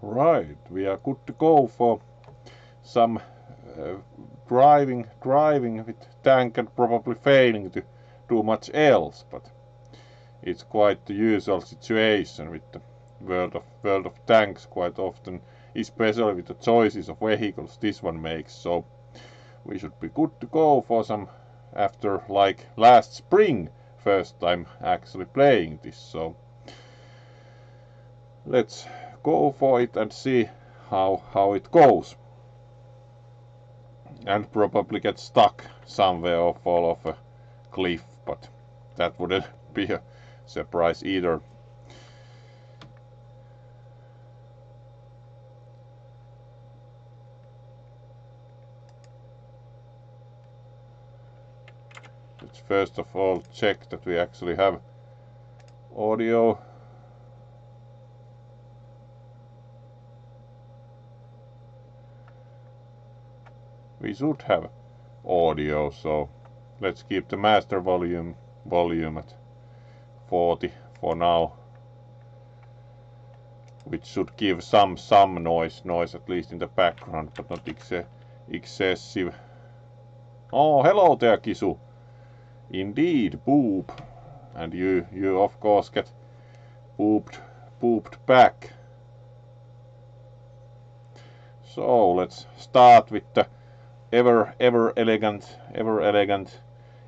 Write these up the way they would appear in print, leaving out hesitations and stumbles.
Right, we are good to go for some driving with tank and probably failing to do much else, but it's quite the usual situation with the world of tanks quite often, especially with the choices of vehicles this one makes. So we should be good to go for some after like last spring, first time actually playing this. So let's go for it and see how it goes. And probably get stuck somewhere or fall off a cliff, but that wouldn't be a surprise either. Let's first of all check that we actually have audio. We should have audio, so let's keep the master volume at 40 for now, which should give some noise at least in the background, but not excessive. Oh, hello there, Kisu. Indeed, boop. And you of course get booped back. So let's start with the ever elegant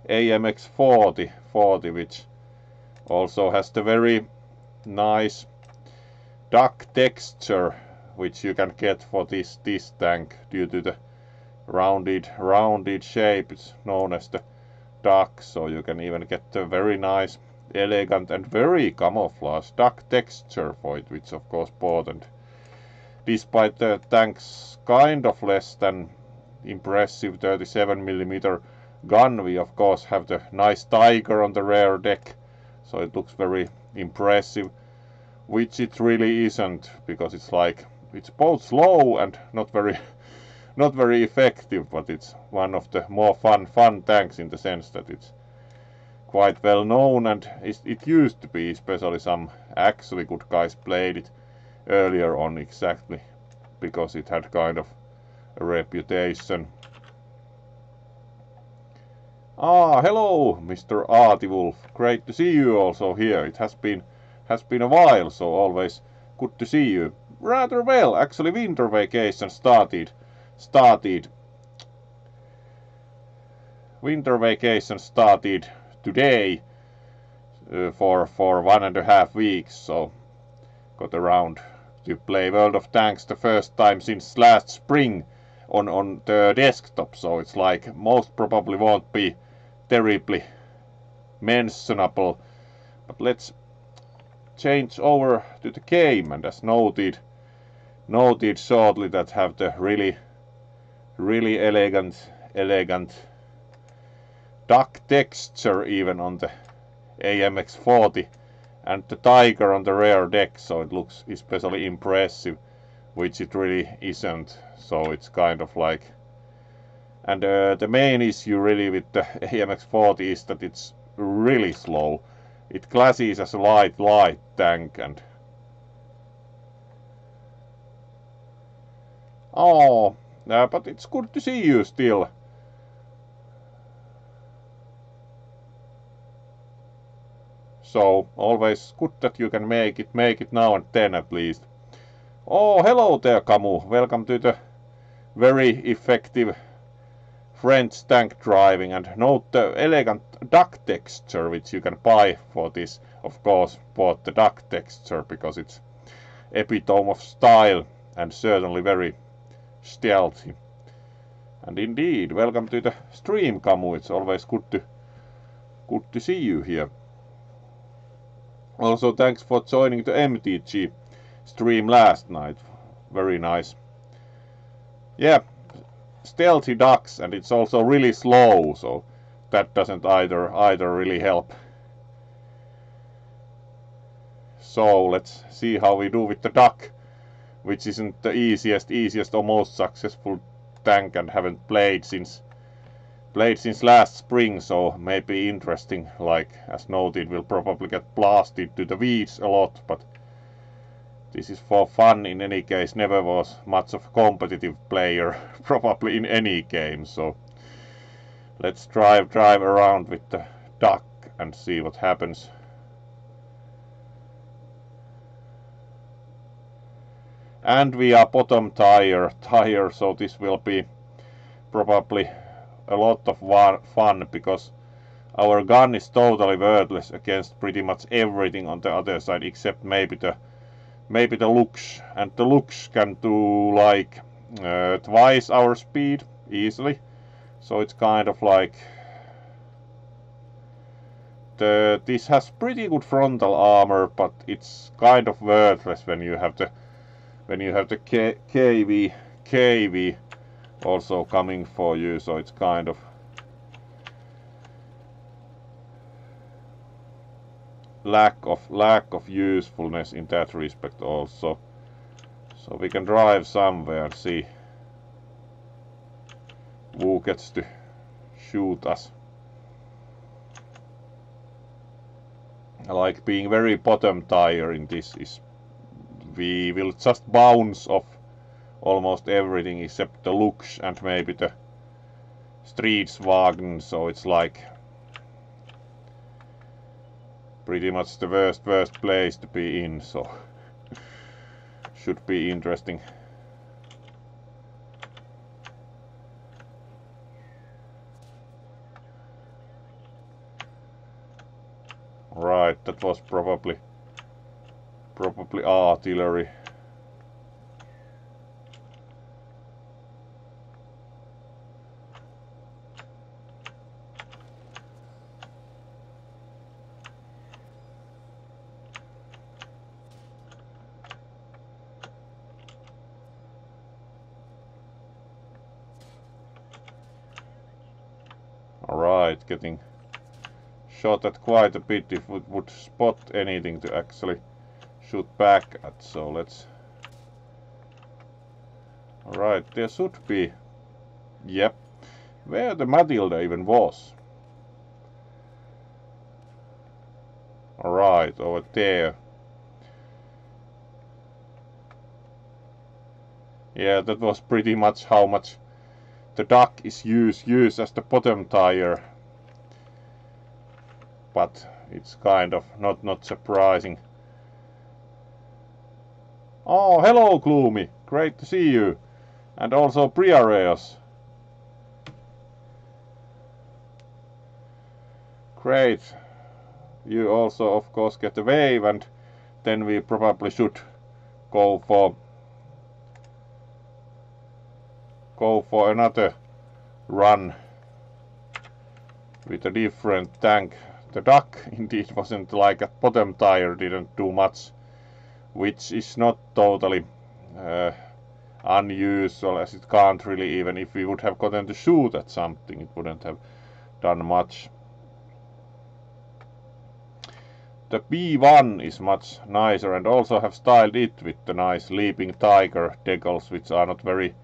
AMX 40, which also has the very nice duck texture which you can get for this tank due to the rounded shape. It's known as the duck, so you can even get the very nice elegant and very camouflage duck texture for it, which of course important. Despite the tank's kind of less than impressive 37mm gun, we of course have the nice tiger on the rear deck, so it looks very impressive, which it really isn't, because it's both slow and not very effective, but it's one of the more fun tanks in the sense that it's quite well known, and it used to be, especially some actually good guys played it earlier on exactly because it had kind of a reputation. Ah, hello, Mr. Artiwolf. Great to see you also here. It has been a while, so always good to see you. Rather well, actually. Winter vacation started. Winter vacation started today for 1.5 weeks, so got around to play World of Tanks the first time since last spring on the desktop, so it's like most probably won't be terribly mentionable. But let's change over to the game, and as noted shortly, that have the really elegant duck texture even on the AMX 40 and the tiger on the rear deck, so it looks especially impressive, which it really isn't. So it's kind of like, and the main issue really with the AMX 40 is that it's really slow. It classes as a light tank, and oh, but it's good to see you still. So always good that you can make it now and then at least. Oh, hello there, Camus. Welcome to the very effective French tank driving, and note the elegant duck texture which you can buy for this. Of course, bought the duck texture because it's epitome of style and certainly very stealthy. And indeed, welcome to the stream, Camus. It's always good to see you here. Also, thanks for joining the MTG stream last night. Very nice. Yeah, stealthy ducks, and it's also really slow, so that doesn't either really help. So let's see how we do with the duck, which isn't the easiest or most successful tank, and haven't played since last spring, so maybe interesting. Like as noted, we'll probably get blasted to the weeds a lot, but This is for fun in any case, never was much of a competitive player probably in any game, so let's drive around with the duck and see what happens. And we are bottom tire, so this will be probably a lot of fun, because our gun is totally worthless against pretty much everything on the other side, except maybe the looks, and the looks can do like twice our speed easily, so it's kind of like this has pretty good frontal armor, but it's kind of worthless when you have the KV also coming for you, so it's kind of lack of usefulness in that respect also. So we can drive somewhere and see who gets to shoot us. I like being very bottom tire in this is we will just bounce off almost everything except the looks and maybe the Streetswagen, so it's like pretty much the worst place to be in, so should be interesting. Right, that was probably artillery. Alright, getting shot at quite a bit if we would spot anything to actually shoot back at, so let's... Alright, there should be... Yep. Where the Matilda even was. Alright, over there. Yeah, that was pretty much how much the duck is used as the bottom tire. But it's kind of not surprising. Oh, hello Gloomy, great to see you. And also Briareos. Great. You also of course get a wave, and then we probably should go for another run with a different tank. The duck indeed wasn't like a bottom tire, didn't do much, which is not totally unusual, as it can't really, even if we would have gotten to shoot at something, it wouldn't have done much. The B1 is much nicer, and also have styled it with the nice leaping tiger decals, which are not very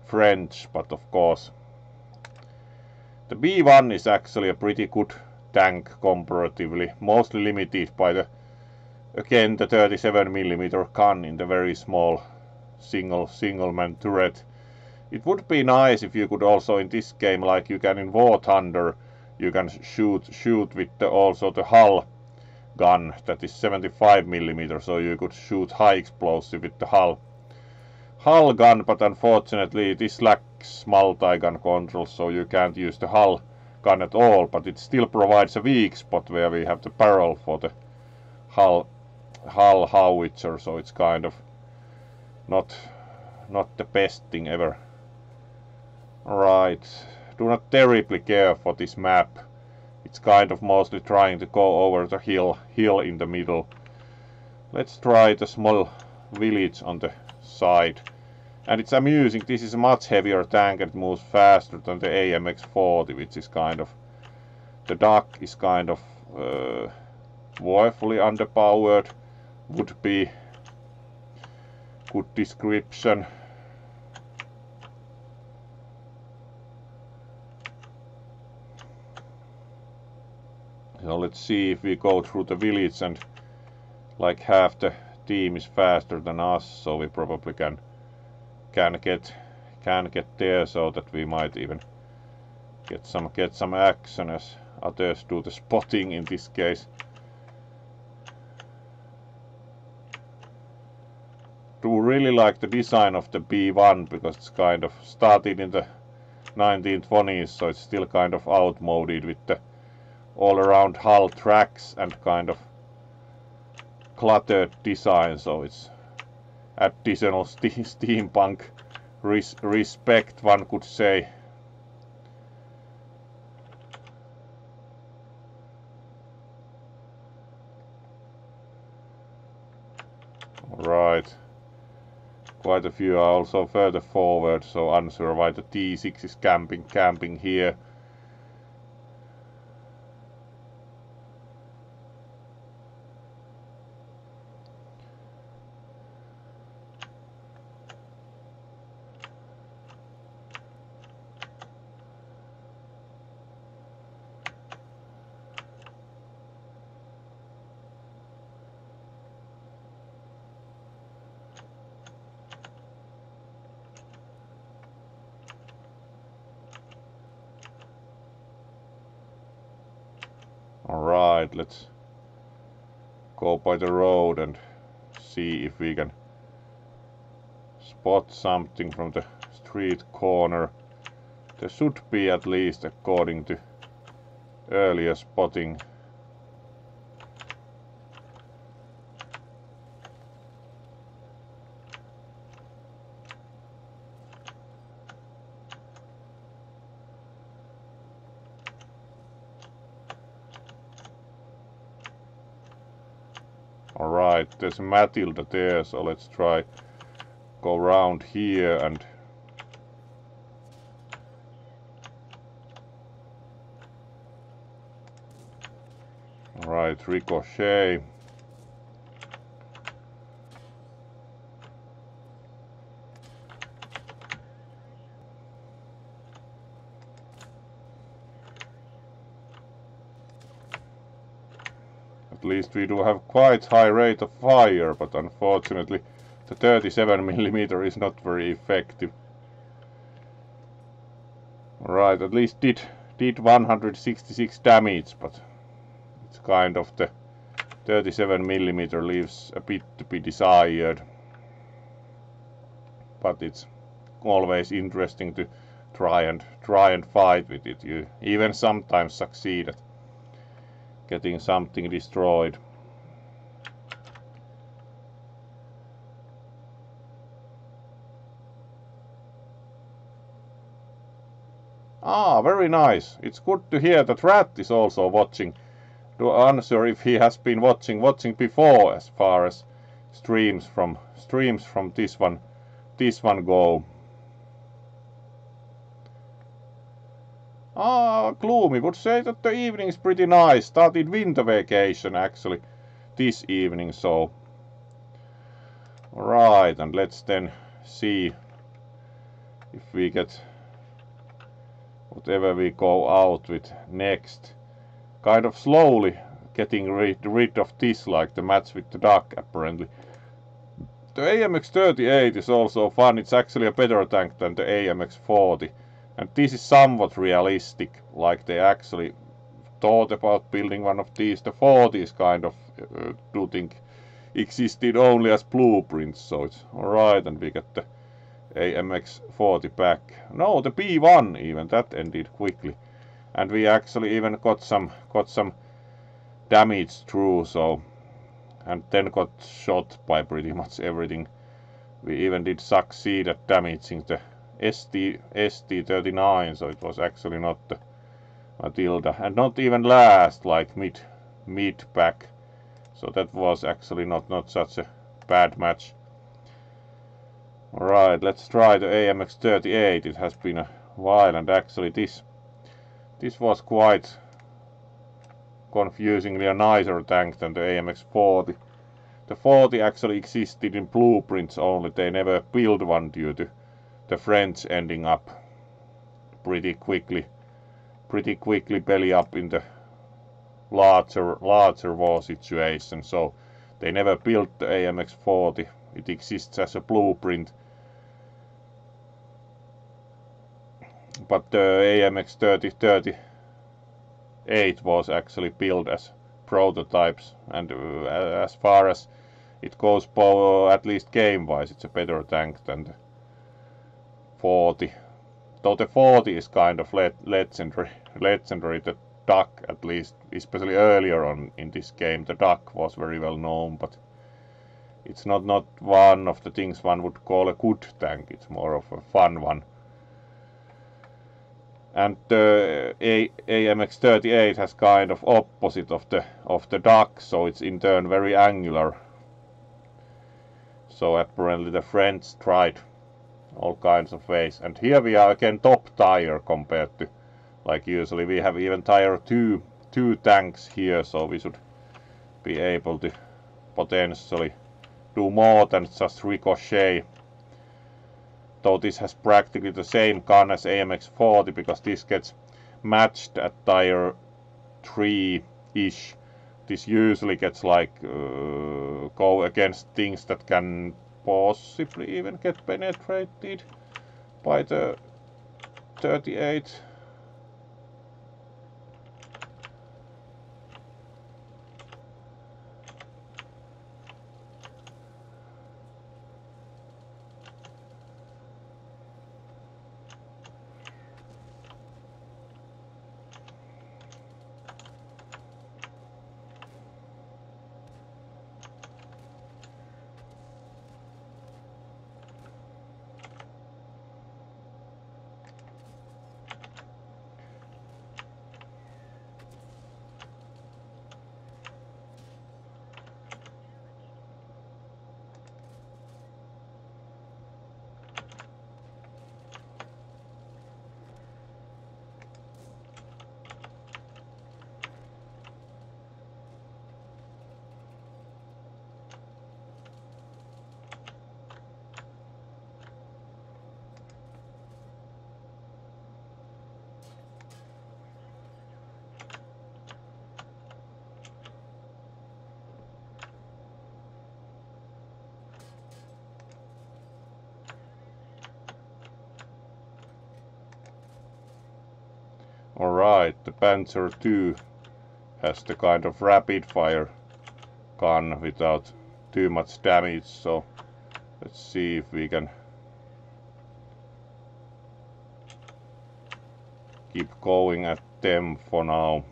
French, but of course. The B1 is actually a pretty good tank comparatively, mostly limited by the 37mm gun in the very small single-man turret. It would be nice if you could also in this game, like you can in War Thunder, you can shoot with also the hull gun that is 75mm, so you could shoot high explosive with the hull gun, but unfortunately this lacks multi-gun control, so you can't use the hull gun at all, but it still provides a weak spot where we have the barrel for the hull howitzer, so it's kind of not the best thing ever. Right, do not terribly care for this map. It's kind of mostly trying to go over the hill in the middle. Let's try the small village on the side. And it's amusing, this is a much heavier tank and moves faster than the AMX-40, which is kind of... The duck is kind of woefully underpowered, would be good description. So let's see if we go through the village and like have the Steam is faster than us, so we probably can get there, so that we might even get some action as others do the spotting in this case. Do really like the design of the B1 because it's kind of started in the 1920s, so it's still kind of outmoded with the all-around hull tracks and kind of cluttered design, so it's additional steampunk respect, one could say. Right. Quite a few are also further forward, so unsure why the T6 is camping here. Alright, let's go by the road and see if we can spot something from the street corner. There should be, at least according to earlier spotting. Alright, there's a Matilda there, so let's try go round here and alright, ricochet. At least we do have quite high rate of fire, but unfortunately the 37mm is not very effective. Alright, at least did 166 damage, but it's kind of the 37mm leaves a bit to be desired. But it's always interesting to try and fight with it. You even sometimes succeed at getting something destroyed. Ah, very nice. It's good to hear that Rat is also watching. To answer if he has been watching before, as far as streams from this one go. Ah, Gloomy would say that the evening is pretty nice. Started winter vacation actually this evening, so right, and let's then see if we get whatever we go out with next. Kind of slowly getting rid of this, like the match with the duck apparently. The AMX-38 is also fun. It's actually a better tank than the AMX-40. And this is somewhat realistic, like they actually thought about building one of these. The 40s kind of do think existed only as blueprints, so it's alright, and we get the AMX-40 back. No, the B1 even, that ended quickly. And we actually even got some damage through, so, and then got shot by pretty much everything. We even did succeed at damaging the ST-39, so it was actually not the Matilda, and not even last, like mid back, so that was actually not such a bad match. Alright, let's try the AMX-38. It has been a while, and actually this was quite confusingly a nicer tank than the AMX-40. The 40 actually existed in blueprints only, they never built one due to the French ending up pretty quickly belly up in the larger war situation. So They never built the AMX-40. It exists as a blueprint. But the AMX-3038 was actually built as prototypes, and as far as it goes, at least game-wise, it's a better tank than the 40. Though the 40 is kind of legendary, the duck at least, especially earlier on in this game, the duck was very well known, but it's not one of the things one would call a good tank, it's more of a fun one. And the AMX-38 has kind of opposite of the duck, so it's in turn very angular. So apparently the French tried all kinds of ways. And here we are again top tier compared to, like usually we have even tier 2 tanks here, so we should be able to potentially do more than just ricochet. Though this has practically the same gun as AMX-40, because this gets matched at tier 3-ish. This usually gets like go against things that can possibly even get penetrated by the 38. Alright, the Panzer II has the kind of rapid fire gun without too much damage, so let's see if we can keep going at them for now.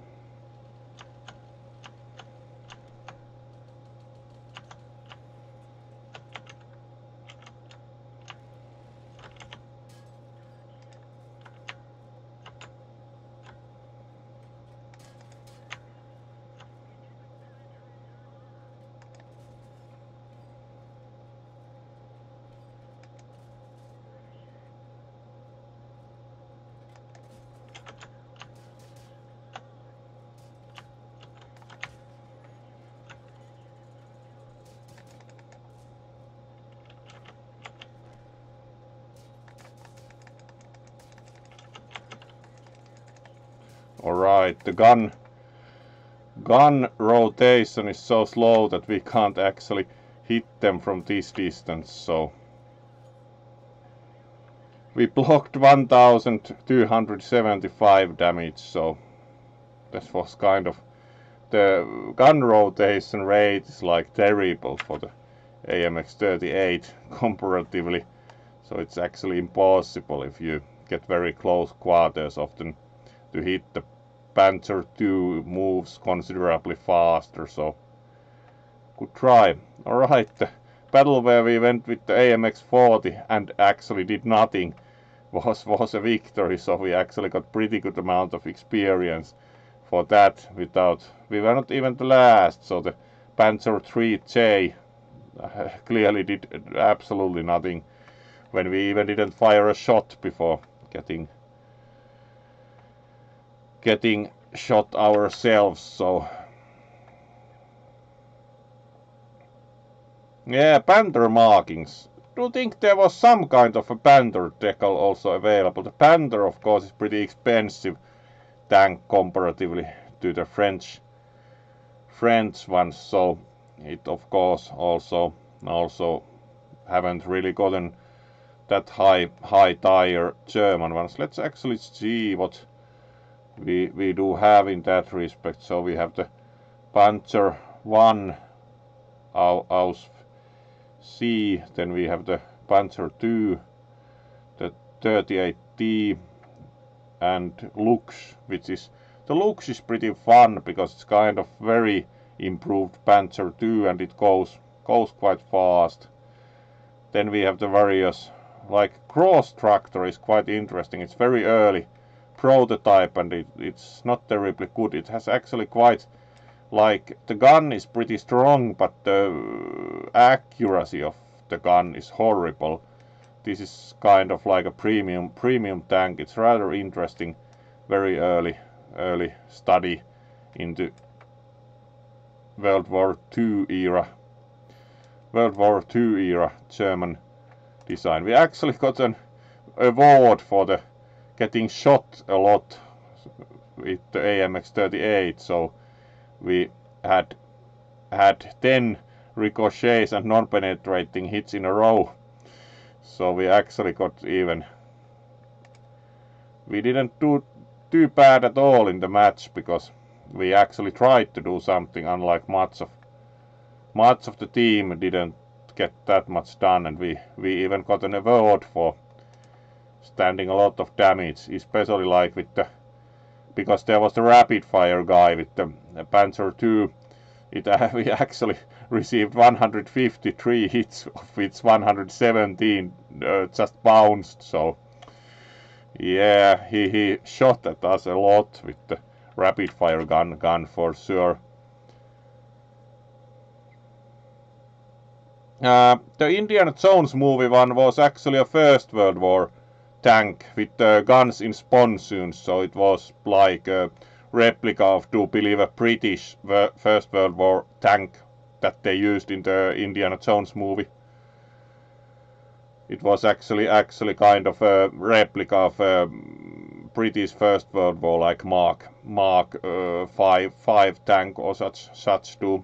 Alright, the gun rotation is so slow that we can't actually hit them from this distance, so we blocked 1275 damage, so this was kind of, the gun rotation rate is like terrible for the AMX-38 comparatively, so it's actually impossible if you get very close quarters often to hit. The Panzer II moves considerably faster, so good try. Alright, the battle where we went with the AMX-40 and actually did nothing was a victory, so we actually got pretty good amount of experience for that without, we were not even the last, so the Panzer IIIJ clearly did absolutely nothing when we even didn't fire a shot before getting shot ourselves, so yeah, Panther markings. Do you think there was some kind of a Panther decal also available? The Panther, of course, is pretty expensive tank comparatively to the French ones, so it of course also haven't really gotten that high tire German ones. Let's actually see what we do have in that respect. So we have the Panzer 1 aus C, then we have the Panzer 2, the 38T, and Lux, which is the Lux is pretty fun because it's kind of very improved Panzer 2 and it goes quite fast. Then we have the various, like Cross Tractor is quite interesting. It's very early prototype and it's not terribly good. It has actually quite, like, the gun is pretty strong, but the accuracy of the gun is horrible. This is kind of like a premium tank. It's rather interesting, very early study into World War II era German design. We actually got an award for the getting shot a lot with the AMX-38, so we had 10 ricochets and non-penetrating hits in a row. So we actually got even. We didn't do too bad at all in the match because we actually tried to do something, unlike much of the team didn't get that much done, and we even got an award for standing a lot of damage, especially like with the, because there was the rapid fire guy with the Panzer II. We actually received 153 hits, of which 117 just bounced. So yeah, he shot at us a lot with the rapid fire gun for sure. The Indiana Jones movie one was actually a First World War tank with guns in sponsoons, so it was like a replica of, do believe, a British First World War tank that they used in the Indiana Jones movie. It was actually kind of a replica of a British First World War, like Mark 5 tank or such do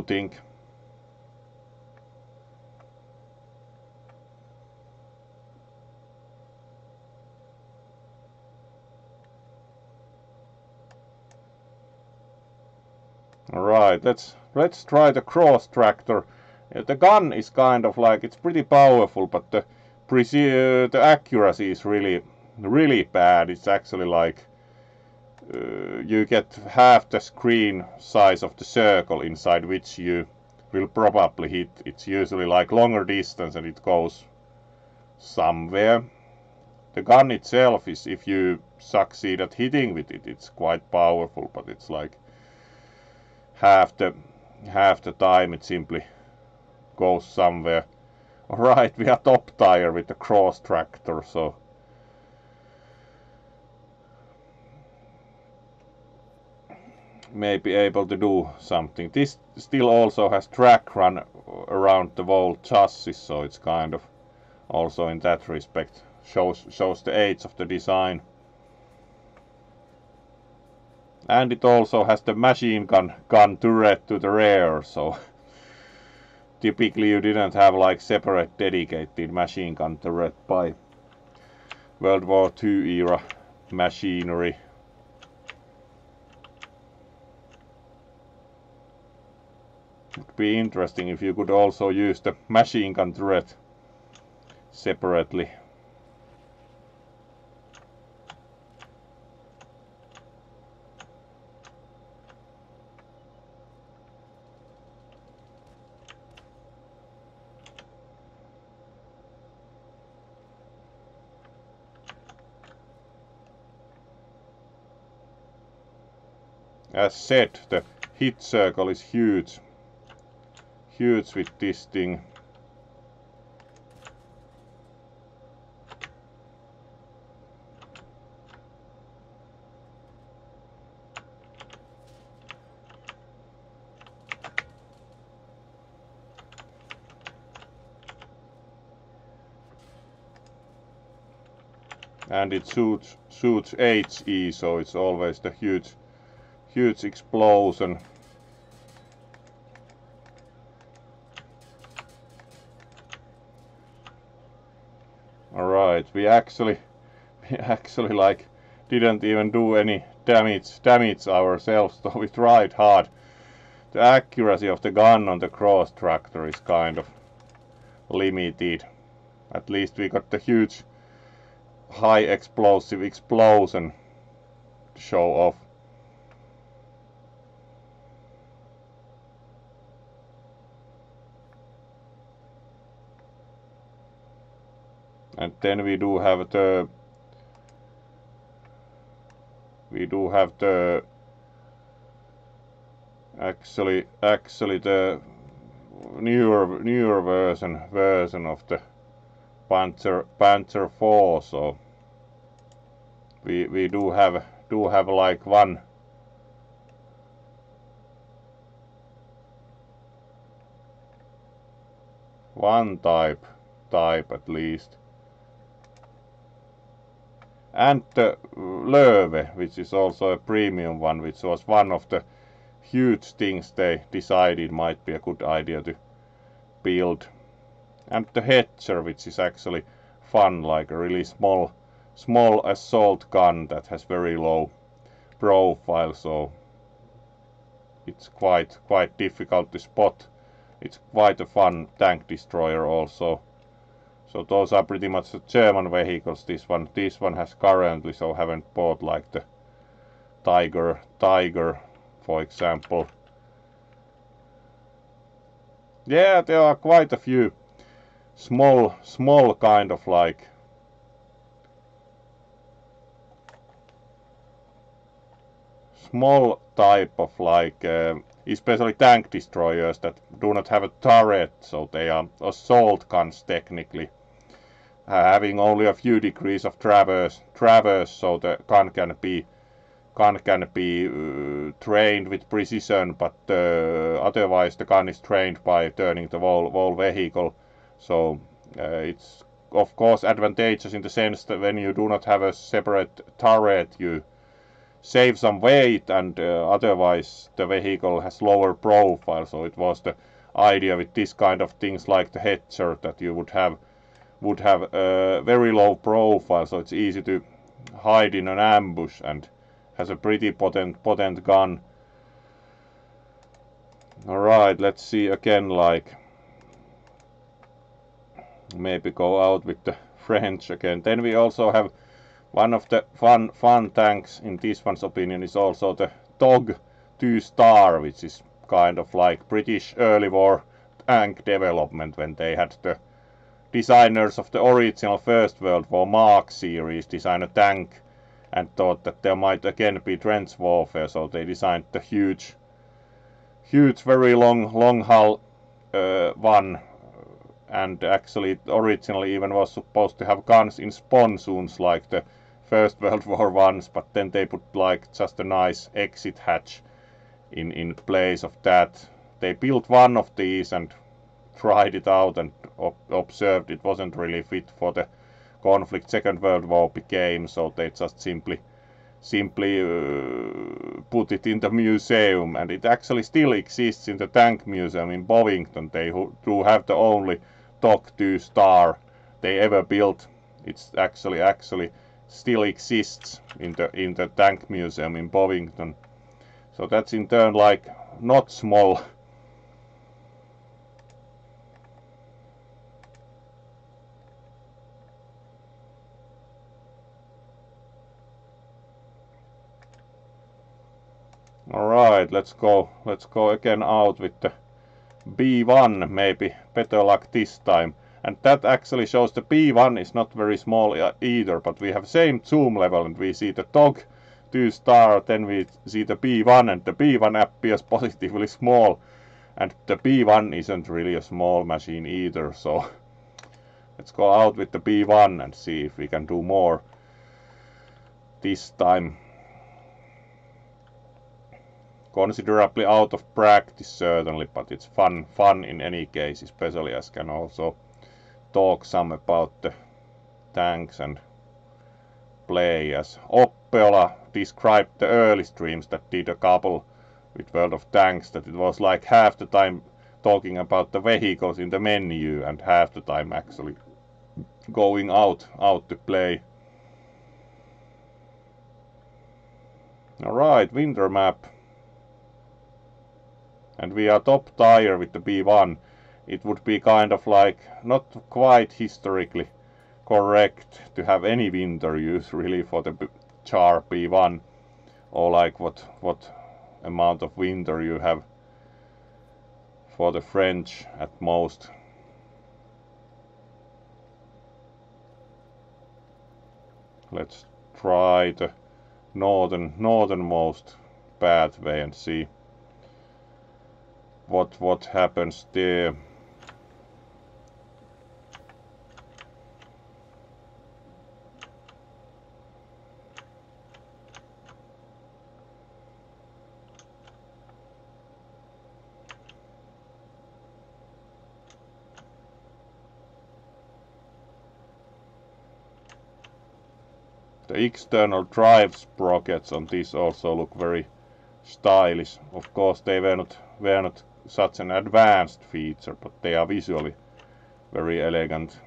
think. Alright, let's try the Cross Tractor. The gun is kind of like, it's pretty powerful, but the accuracy is really bad. It's actually like you get half the screen size of the circle inside which you will probably hit. It's usually like longer distance and it goes somewhere. The gun itself is, if you succeed at hitting with it, it's quite powerful, but it's like half the time it simply goes somewhere. Alright, we are top tier with the Cross Tractor, so may be able to do something. This still also has track run around the whole chassis, so it's kind of also in that respect shows the age of the design. And it also has the machine gun turret to the rear, so typically you didn't have like separate dedicated machine gun turret by World War II era machinery. Would be interesting if you could also use the machine gun turret separately. As said, the hit circle is huge with this thing. And it shoots HE, so it's always the huge explosion. Alright, we actually like didn't even do any damage ourselves, though we tried hard. The accuracy of the gun on the cross tractor is kind of limited. At least we got the huge high explosive explosion to show off. And then we do have the actually the newer version of the Panther 4, so we do have like one type at least. And the Löwe, which is also a premium one, which was one of the huge things they decided might be a good idea to build. And the Hedger, which is actually fun, like a really small assault gun that has very low profile, so it's quite difficult to spot. It's quite a fun tank destroyer also. So those are pretty much the German vehicles. This one has currently, so haven't bought like the Tiger, for example. Yeah, there are quite a few small kind of like small type of like especially tank destroyers that do not have a turret, so they are assault guns technically. Having only a few degrees of traverse, so the gun can be trained with precision, but otherwise the gun is trained by turning the whole vehicle. So it's of course advantageous in the sense that when you do not have a separate turret, you save some weight, and otherwise the vehicle has lower profile. So it was the idea with this kind of things like the Hedger that you would have a very low profile, so it's easy to hide in an ambush and has a pretty potent gun. Alright, let's see again, like maybe go out with the French again. Then we also have one of the fun tanks in this one's opinion is also the TOG 2-star, which is kind of like British early war tank development when they had the designers of the original First World War Mark series design a tank and thought that there might again be trench warfare, so they designed the huge very long hull one, and actually originally even was supposed to have guns in sponsoons like the First World War ones, but then they put like just a nice exit hatch in place of that. They built one of these and tried it out and observed it wasn't really fit for the conflict Second World War became, so they just simply put it in the museum, and it actually still exists in the Tank Museum in Bovington. They do have the only TOG 2-star they ever built. It's actually still exists in the Tank Museum in Bovington. So that's in turn like not small. Alright, let's go again out with the B1, maybe better luck this time. And that actually shows the B1 is not very small either, but we have same zoom level, and we see the TOG 2-star, then we see the B1, and the B1 appears positively small, and the B1 isn't really a small machine either, so let's go out with the B1 and see if we can do more this time. Considerably out of practice certainly, but it's fun in any case, especially as can also talk some about the tanks and play as Oppeola described the early streams that did a couple with World of Tanks, that it was like half the time talking about the vehicles in the menu and half the time actually going out to play. Alright, winter map. And we are top tier with the B1. It would be kind of like not quite historically correct to have any winter use really for the Char B1, or like what amount of winter you have for the French at most. Let's try the northernmost pathway and see what happens there. The external drive sprockets on this also look very stylish. Of course, they were not such an advanced feature, but they are visually very elegant.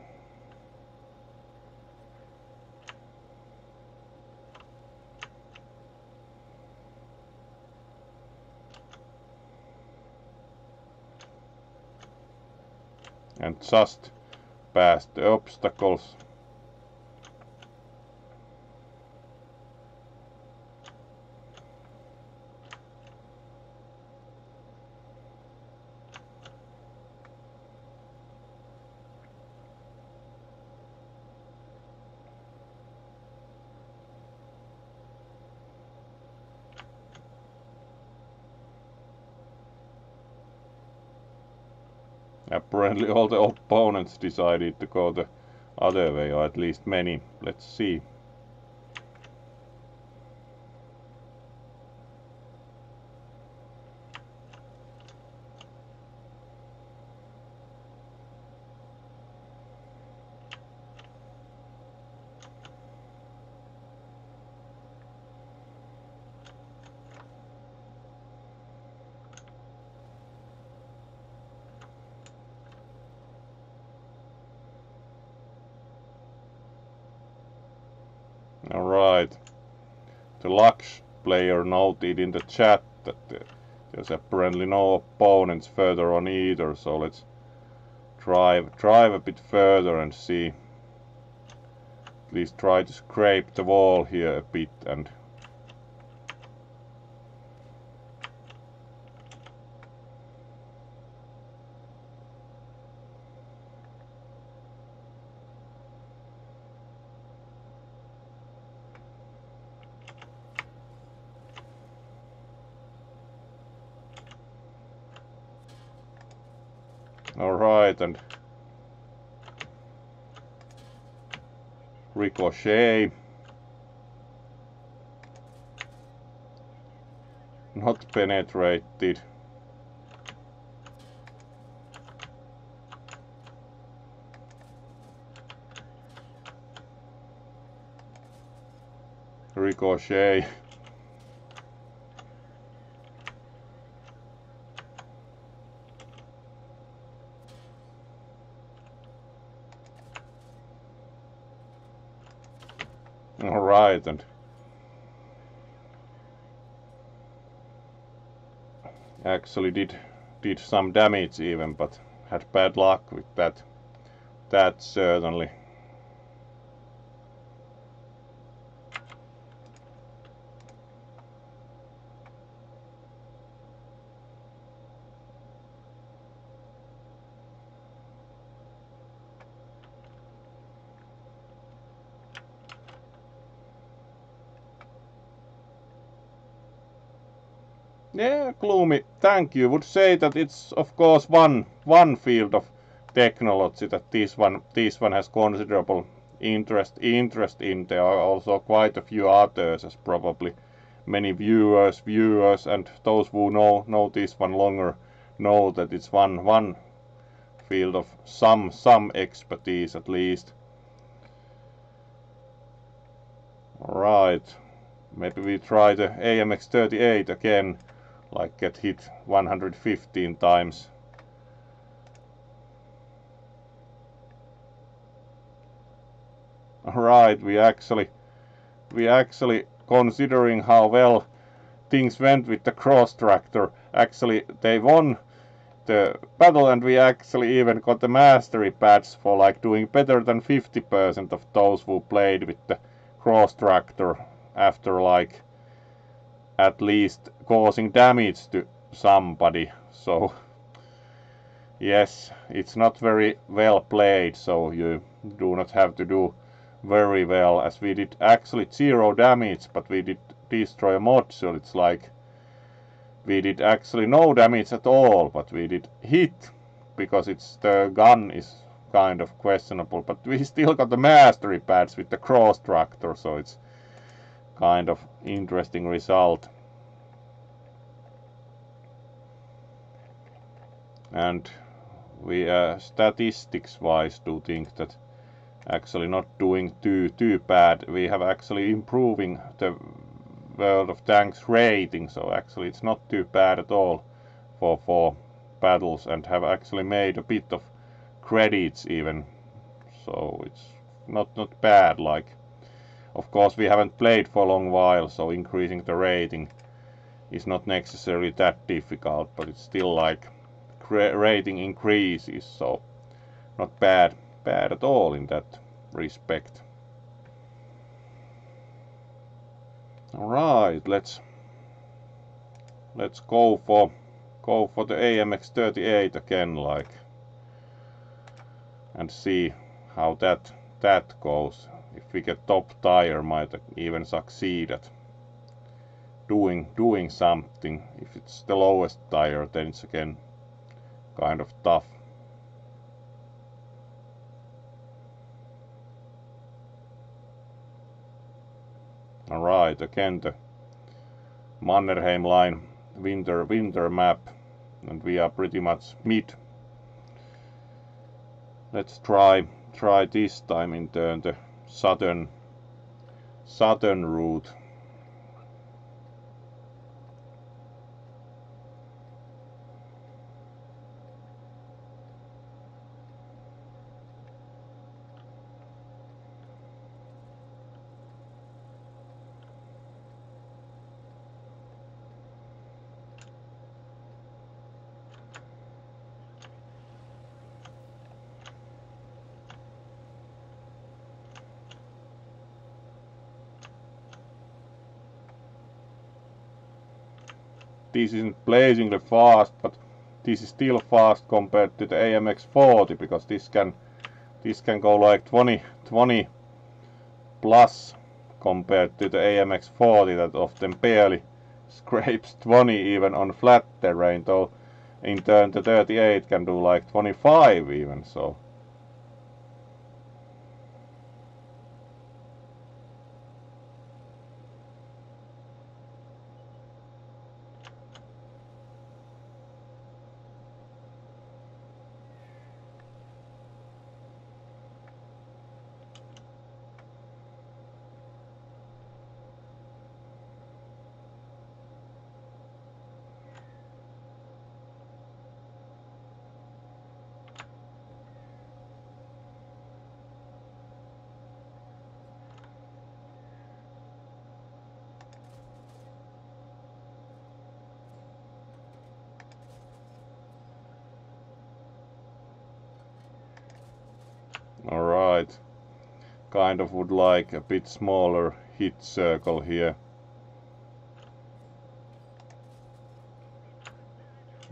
And just past the obstacles. Apparently all the opponents decided to go the other way, or at least many. Let's see. Alright, the Lux player noted in the chat that there's apparently no opponents further on either, so let's drive a bit further and see. At least try to scrape the wall here a bit and alright, and ricochet. Not penetrated. Ricochet. Alright, and actually did some damage even, but had bad luck with that. That certainly. Yeah, Gloomy, thank you. Would say that it's of course one field of technology that this one has considerable interest in. There are also quite a few others, as probably many viewers and those who know this one longer know that it's one field of some expertise at least. Alright, maybe we try the AMX-38 again. Like get hit 115 times. Right, we actually considering how well things went with the cross tractor, actually they won the battle, and we actually even got the mastery badge for like doing better than 50% of those who played with the cross tractor after like at least causing damage to somebody. So yes, it's not very well played, so you do not have to do very well, as we did actually 0 damage, but we did destroy a module. It's like we did actually no damage at all, but we did hit, because the gun is kind of questionable, but we still got the mastery badge with the cross tractor, so it's kind of interesting result. And we statistics wise do think that actually not doing too bad. We have actually improving the World of Tanks rating, so actually it's not too bad at all for battles, and have actually made a bit of credits even, so it's not bad. Like, of course we haven't played for a long while, so increasing the rating is not necessarily that difficult, but it's still like rating increases, so not bad at all in that respect. Alright, let's go for the AMX-38 again, like, and see how that goes. If we get top tier, might even succeed at doing something. If it's the lowest tier, then it's again kind of tough. Alright, again the Mannerheim line winter map, and we are pretty much mid. Let's try this time in the southern route. This isn't blazingly fast, but this is still fast compared to the AMX-40, because this can go like 20 plus compared to the AMX-40 that often barely scrapes 20 even on flat terrain, though in turn the 38 can do like 25 even, so alright. Kind of would like a bit smaller hit circle here.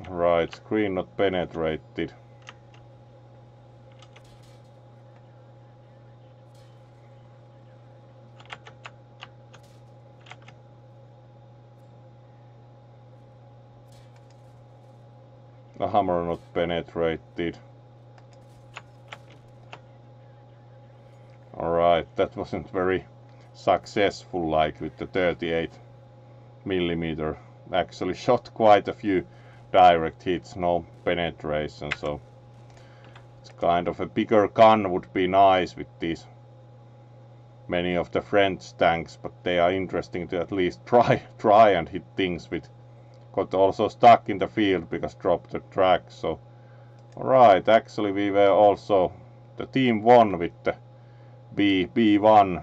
Right, screen not penetrated. The hammer not penetrated. Alright, that wasn't very successful, like with the 38mm. Actually shot quite a few direct hits, no penetration, so it's kind of a bigger gun would be nice with these many of the French tanks, but they are interesting to at least try and hit things with. Got also stuck in the field because dropped the track, so alright, actually we were also, the team won with the B1,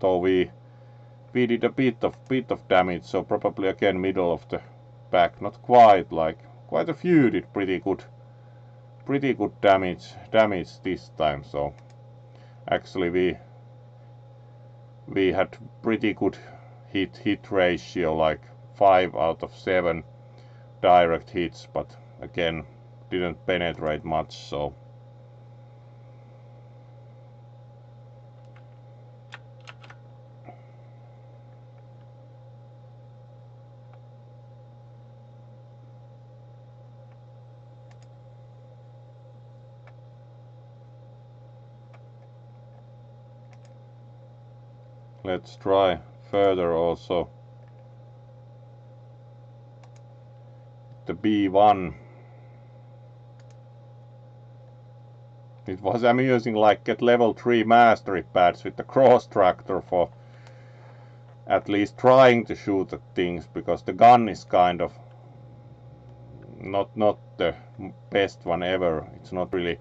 though we did a bit of damage, so probably again middle of the pack. Not quite, like quite a few did pretty good damage this time. So actually we had pretty good hit ratio, like 5 out of 7 direct hits, but again didn't penetrate much. So let's try further also the B1. It was amusing, like get level 3 mastery pads with the cross tractor for at least trying to shoot at things, because the gun is kind of not the best one ever. It's not really,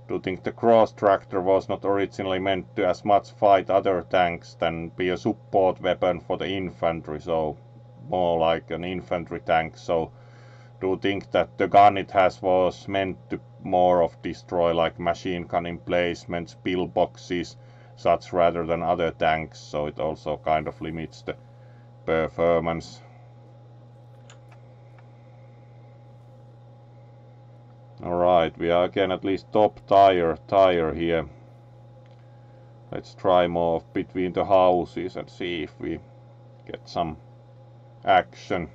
do think the cross tractor was not originally meant to as much fight other tanks than be a support weapon for the infantry, so more like an infantry tank. So do think that the gun it has was meant to more of destroy like machine gun emplacements, pillboxes, such, rather than other tanks, so it also kind of limits the performance. Alright, we are again at least top tier here. Let's try more between the houses and see if we get some action.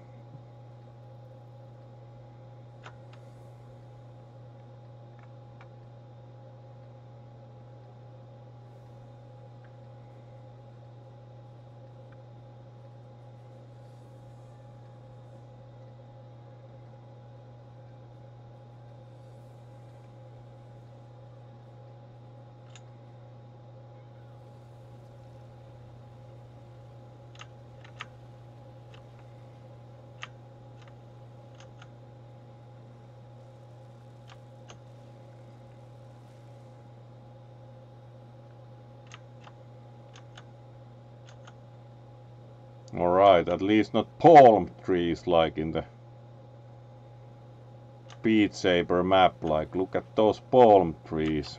Alright, at least not palm trees like in the Beat Saber map. Like, look at those palm trees.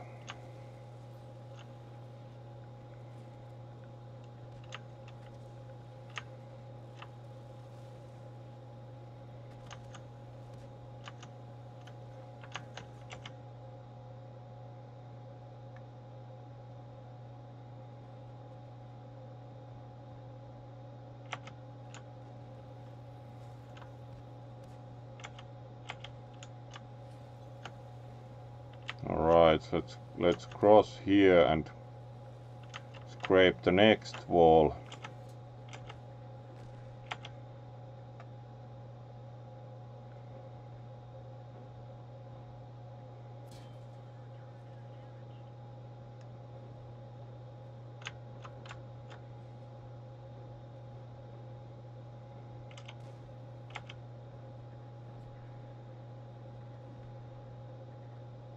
Alright, so let's cross here and scrape the next wall.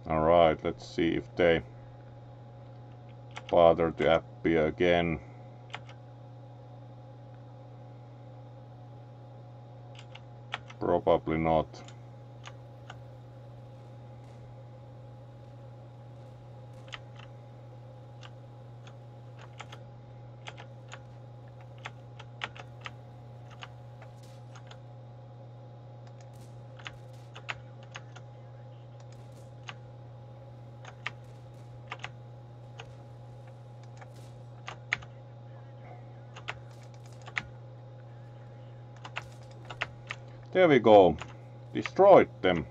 Alright, let's see if they bother to appear again. Probably not. There we go. Destroyed them.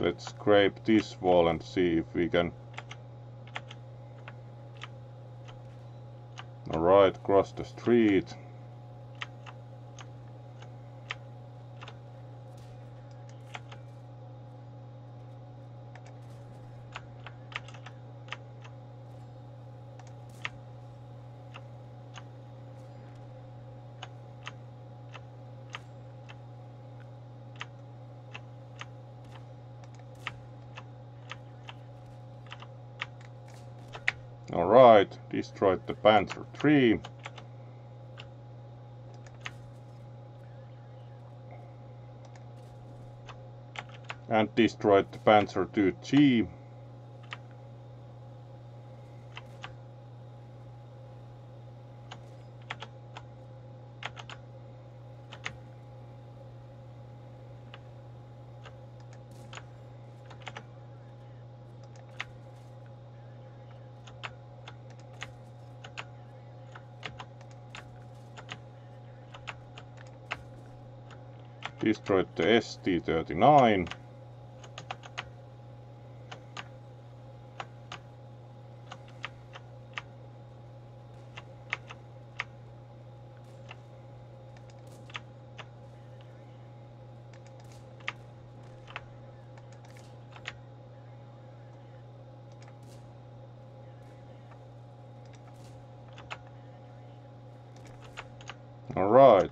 let's scrape this wall and see if we can. Alright, cross the street. Alright, destroyed the Panther 3. And destroyed the Panther 2G. Destroyed the ST-39. All right.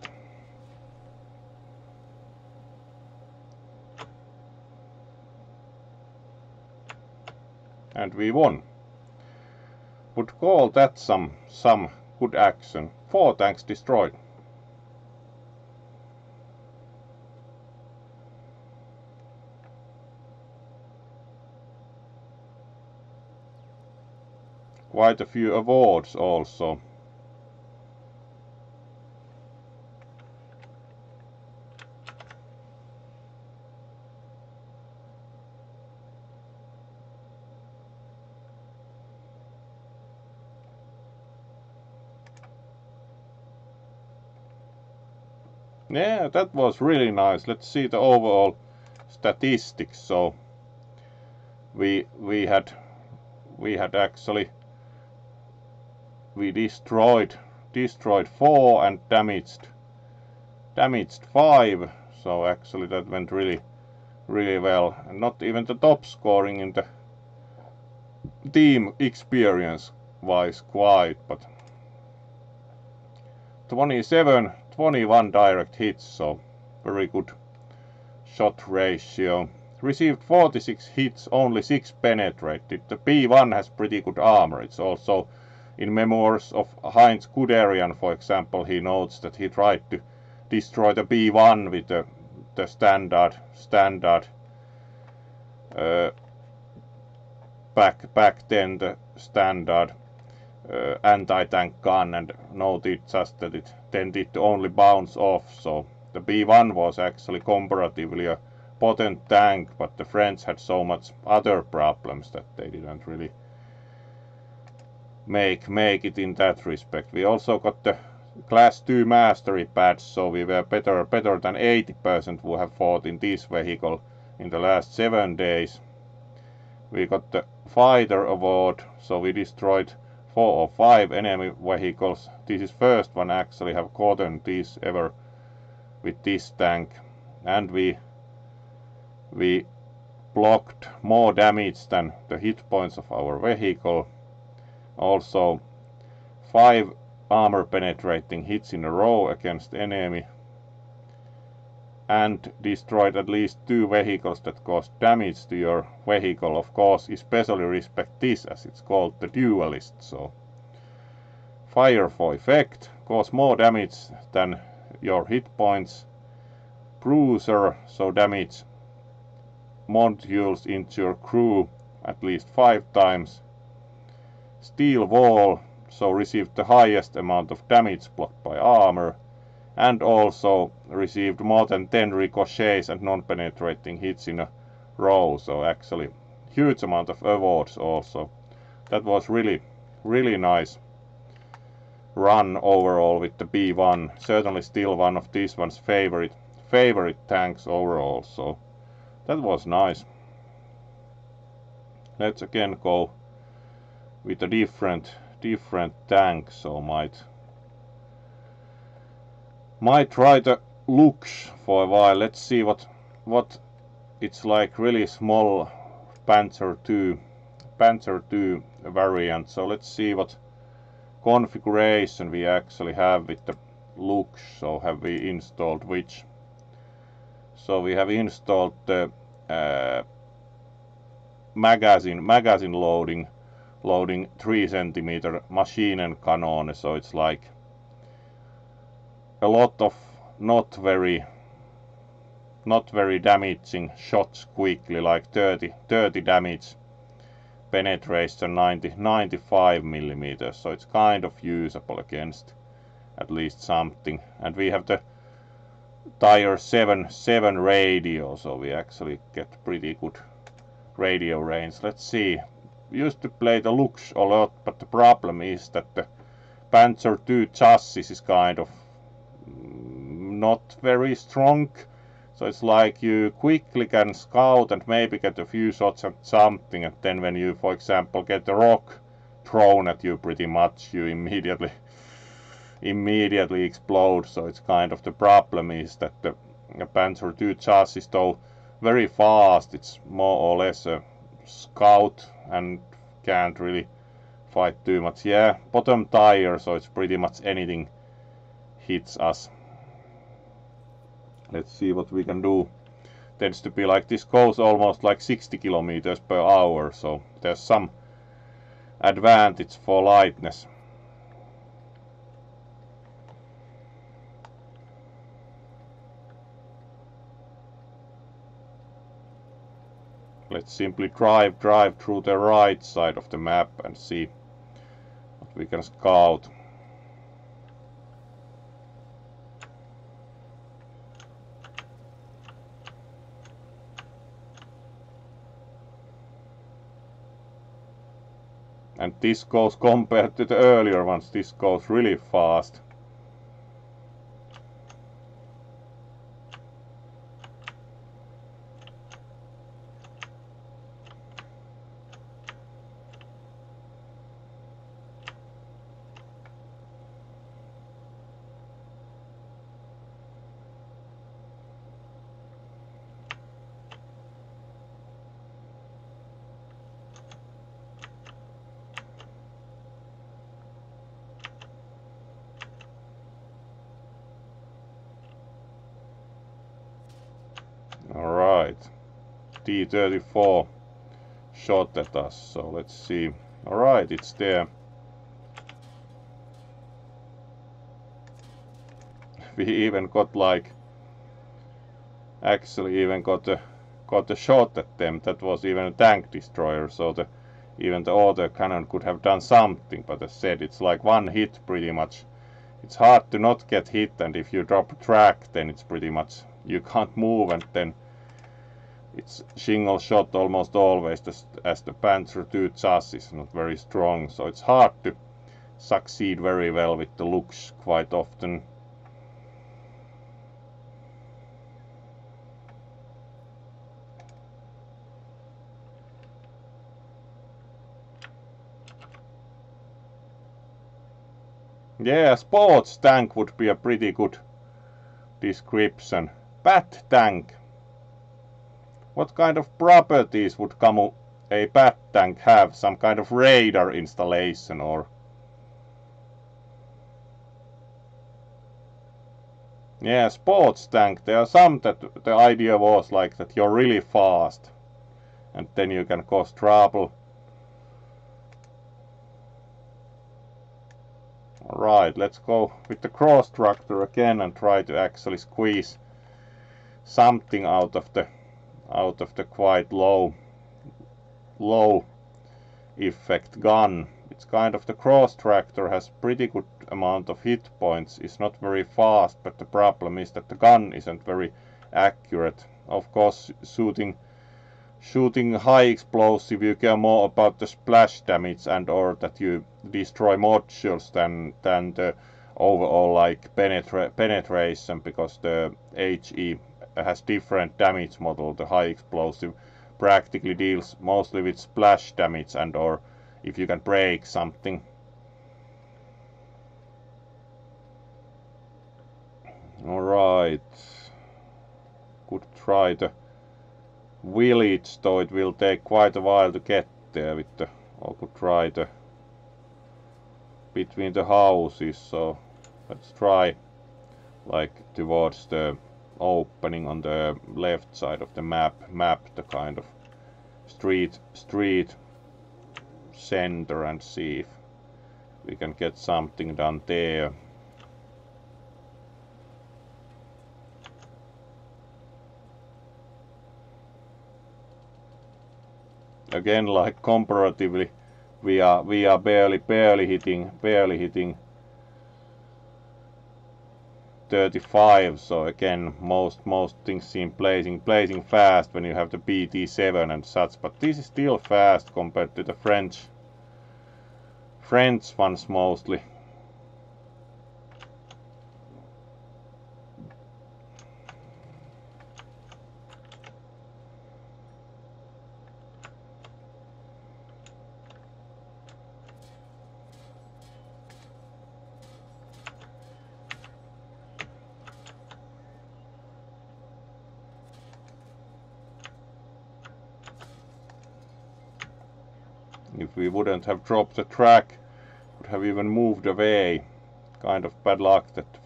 And we won. Would call that some good action. 4 tanks destroyed. Quite a few awards also. Yeah, that was really nice. Let's see the overall statistics. So we had actually destroyed 4 and damaged 5. So actually that went really well. And not even the top scoring in the team experience wise quite, but 21 direct hits, so very good shot ratio. Received 46 hits, only 6 penetrated. The B1 has pretty good armor. It's also in memoirs of Heinz Guderian, for example, he notes that he tried to destroy the B1 with the standard back then the standard anti-tank gun, and noted just that it tended to only bounce off. So the B1 was actually comparatively a potent tank, but the French had so much other problems that they didn't really make it in that respect. We also got the class 2 mastery badge, so we were better than 80% who have fought in this vehicle in the last 7 days. We got the fighter award, so we destroyed 4 or 5 enemy vehicles. This is first one actually have gotten this ever with this tank, and we blocked more damage than the hit points of our vehicle. Also 5 armor penetrating hits in a row against enemy, and destroyed at least 2 vehicles that caused damage to your vehicle. Of course, especially respect this, as it's called the duelist. So fire for effect, cause more damage than your hit points. Cruiser, so damage modules into your crew at least 5 times. Steel wall, so received the highest amount of damage blocked by armor, and also received more than 10 ricochets and non-penetrating hits in a row. So actually huge amount of awards also. That was really nice run overall with the B1. Certainly still one of this one's favorite tanks overall. So that was nice. Let's again go with a different tank, so might try the looks for a while. Let's see what it's like. Really small Panzer II variant. So let's see what configuration we actually have with the looks. So have we installed which? So we have installed the magazine loading 3 cm Maschinenkanone. So it's like a lot of not very damaging shots quickly, like 30 damage penetration, 95 mm. So it's kind of usable against at least something. And we have the Tier 7 radio, so we actually get pretty good radio range. Let's see. We used to play the looks a lot, but the problem is that the Panzer II chassis is kind of not very strong. So it's like you quickly can scout and maybe get a few shots at something, and then when you, for example, get a rock thrown at you, pretty much you immediately explode. So it's kind of the problem is that the Panzer II chassis, though very fast, it's more or less a scout and can't really fight too much. Yeah, bottom tire, so it's pretty much anything hits us. Let's see what we can do. Tends to be like this, goes almost like 60 kilometers per hour, so there's some advantage for lightness. Let's simply drive through the right side of the map and see what we can scout. And this goes, compared to the earlier ones, this goes really fast. Alright, T-34 shot at us, so let's see. Alright, it's there. We even got like, actually even got a shot at them. That was even a tank destroyer, so even the other cannon could have done something, but as said, it's like one hit pretty much. It's hard to not get hit, and if you drop a track, then it's pretty much, you can't move, and then it's single shot almost always, as the Panzer II chassis is not very strong, so it's hard to succeed very well with the looks quite often. Yeah, sports tank would be a pretty good description. Bat tank. What kind of properties would a bat tank have? Some kind of radar installation or... Yeah, sports tank. There are some that the idea was like that you're really fast and then you can cause trouble. Alright, let's go with the cross tractor again and try to actually squeeze something out of the quite low effect gun. It's kind of, the cross tractor has pretty good amount of hit points. It's not very fast, but the problem is that the gun isn't very accurate. Of course, shooting high explosive, you care more about the splash damage and or that you destroy modules than the overall like penetration, because the HE has different damage model, the high explosive. practically deals mostly with splash damage and or if you can break something. Alright, could try the village, though it will take quite a while to get there with the, or could try the between the houses, so let's try like towards the opening on the left side of the map the kind of street center and see if we can get something done there. Again, like comparatively, we are barely hitting 35. So again, most things seem blazing fast when you have the BT7 and such. But this is still fast compared to the French ones mostly. If we wouldn't have dropped the track, would have even moved away. Kind of bad luck that the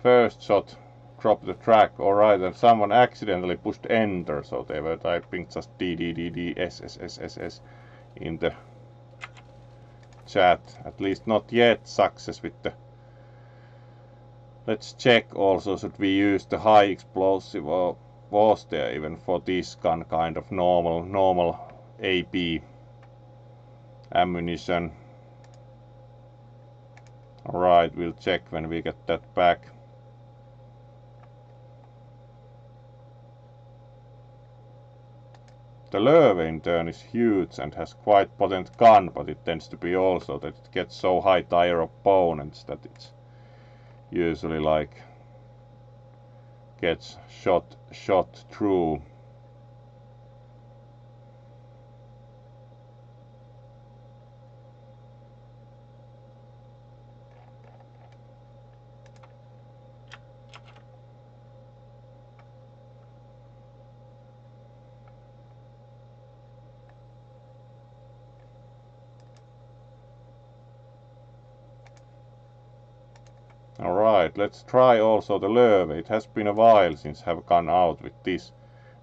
first shot dropped the track. Alright, and someone accidentally pushed enter, so they were typing just DDDDSSSSS in the chat. At least not yet success with the. Let's check also, should we use the high explosive or was there even for this gun kind of normal AP ammunition. Alright, we'll check when we get that back. The Löwe in turn is huge and has quite potent gun, but it tends to be also that it gets so high tier opponents that it's usually like gets shot through. Alright, let's try also the Löwe. It has been a while since I've gone out with this.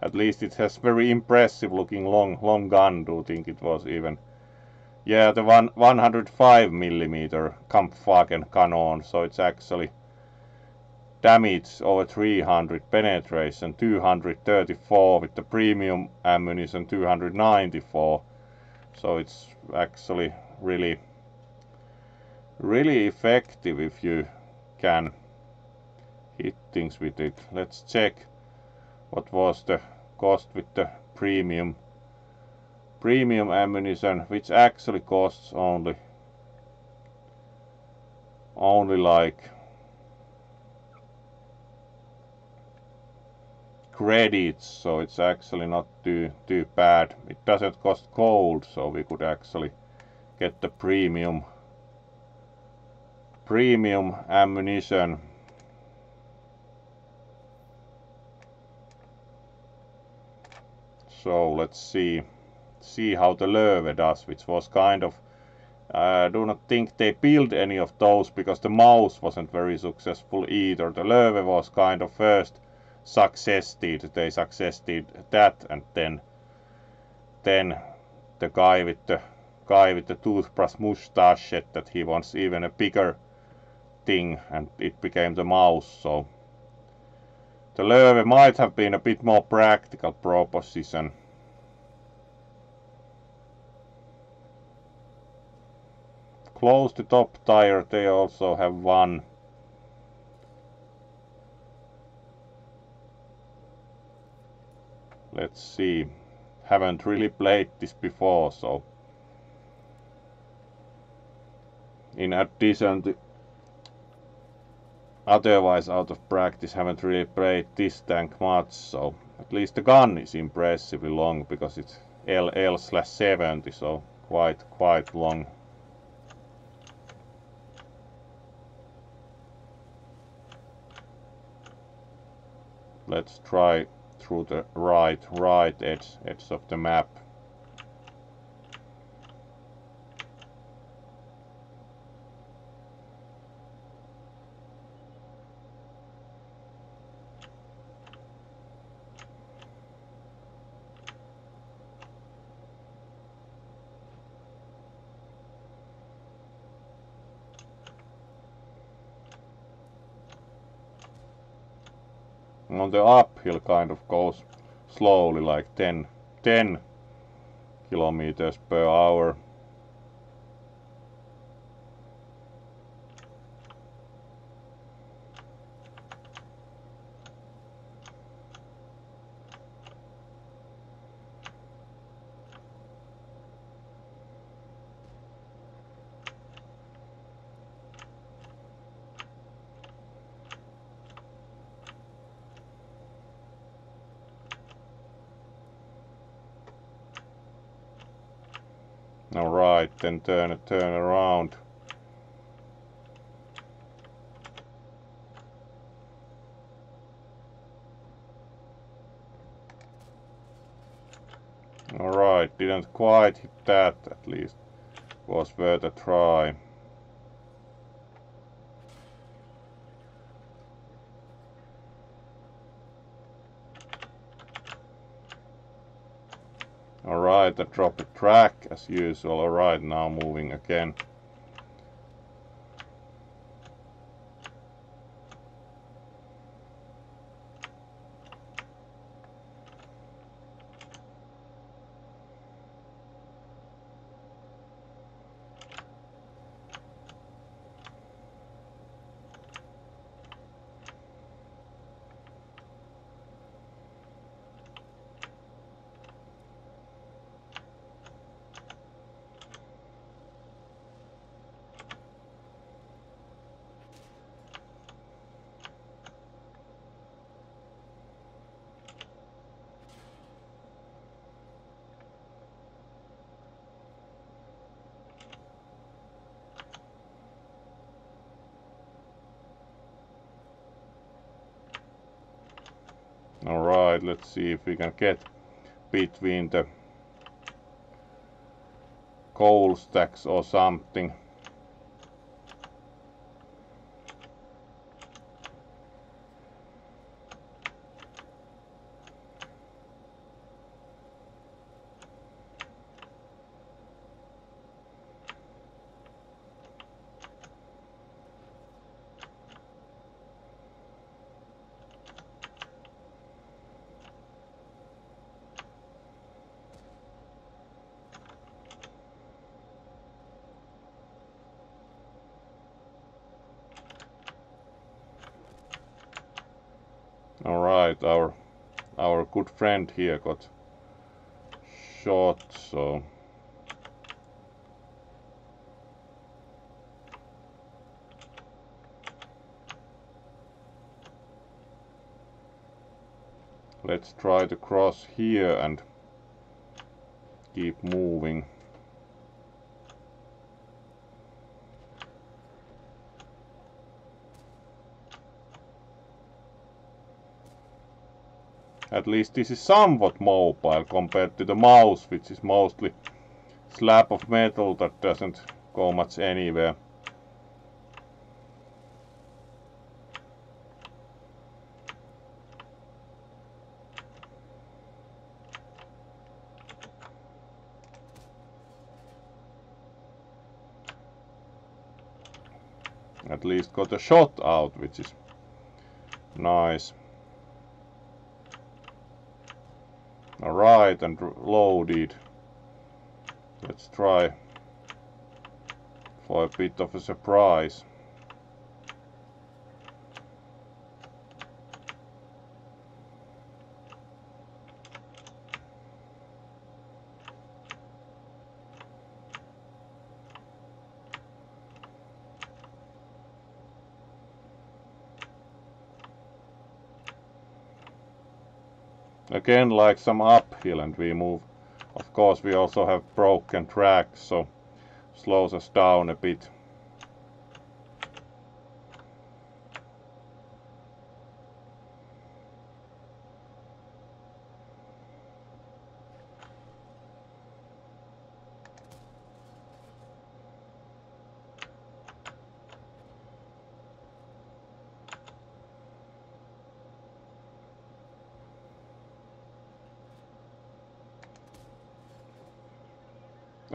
At least it has very impressive looking long gun. Do think it was even. Yeah, the 105mm Kampfwagen cannon, so it's actually damage over 300, penetration 234 with the premium ammunition 294. So it's actually really effective if you can hit things with it. Let's check what was the cost with the premium ammunition, which actually costs only like credits, so it's actually not too bad. It doesn't cost gold, so we could actually get the premium ammunition. So let's see how the Löwe does, which was kind of, I do not think they built any of those because the mouse wasn't very successful either. The Löwe was kind of first successed, they successed that, and then the guy with the toothbrush mustache said that he wants even a bigger thing, and it became the mouse. So the Löwe might have been a bit more practical proposition. Close to top tier, they also have one. Let's see. Haven't really played this before, so in addition to otherwise out of practice, haven't really played this tank much, so At least the gun is impressively long because it's LL/70, so quite long. Let's try through the right edge of the map. On the uphill kind of goes slowly, like 10 kilometers per hour. Alright, then turn around. Alright, didn't quite hit that, at least was worth a try. Alright, I dropped the track as usual. Alright, now moving again. Alright, let's see if we can get between the coal stacks or something. Alright, our good friend here got shot, so let's try to cross here and keep moving. At least this is somewhat mobile compared to the mouse, which is mostly slab of metal that doesn't go much anywhere. At least got a shot out, which is nice. Alright, and loaded. Let's try for a bit of a surprise. again like some uphill, and we move. Of course we also have broken tracks, so slows us down a bit.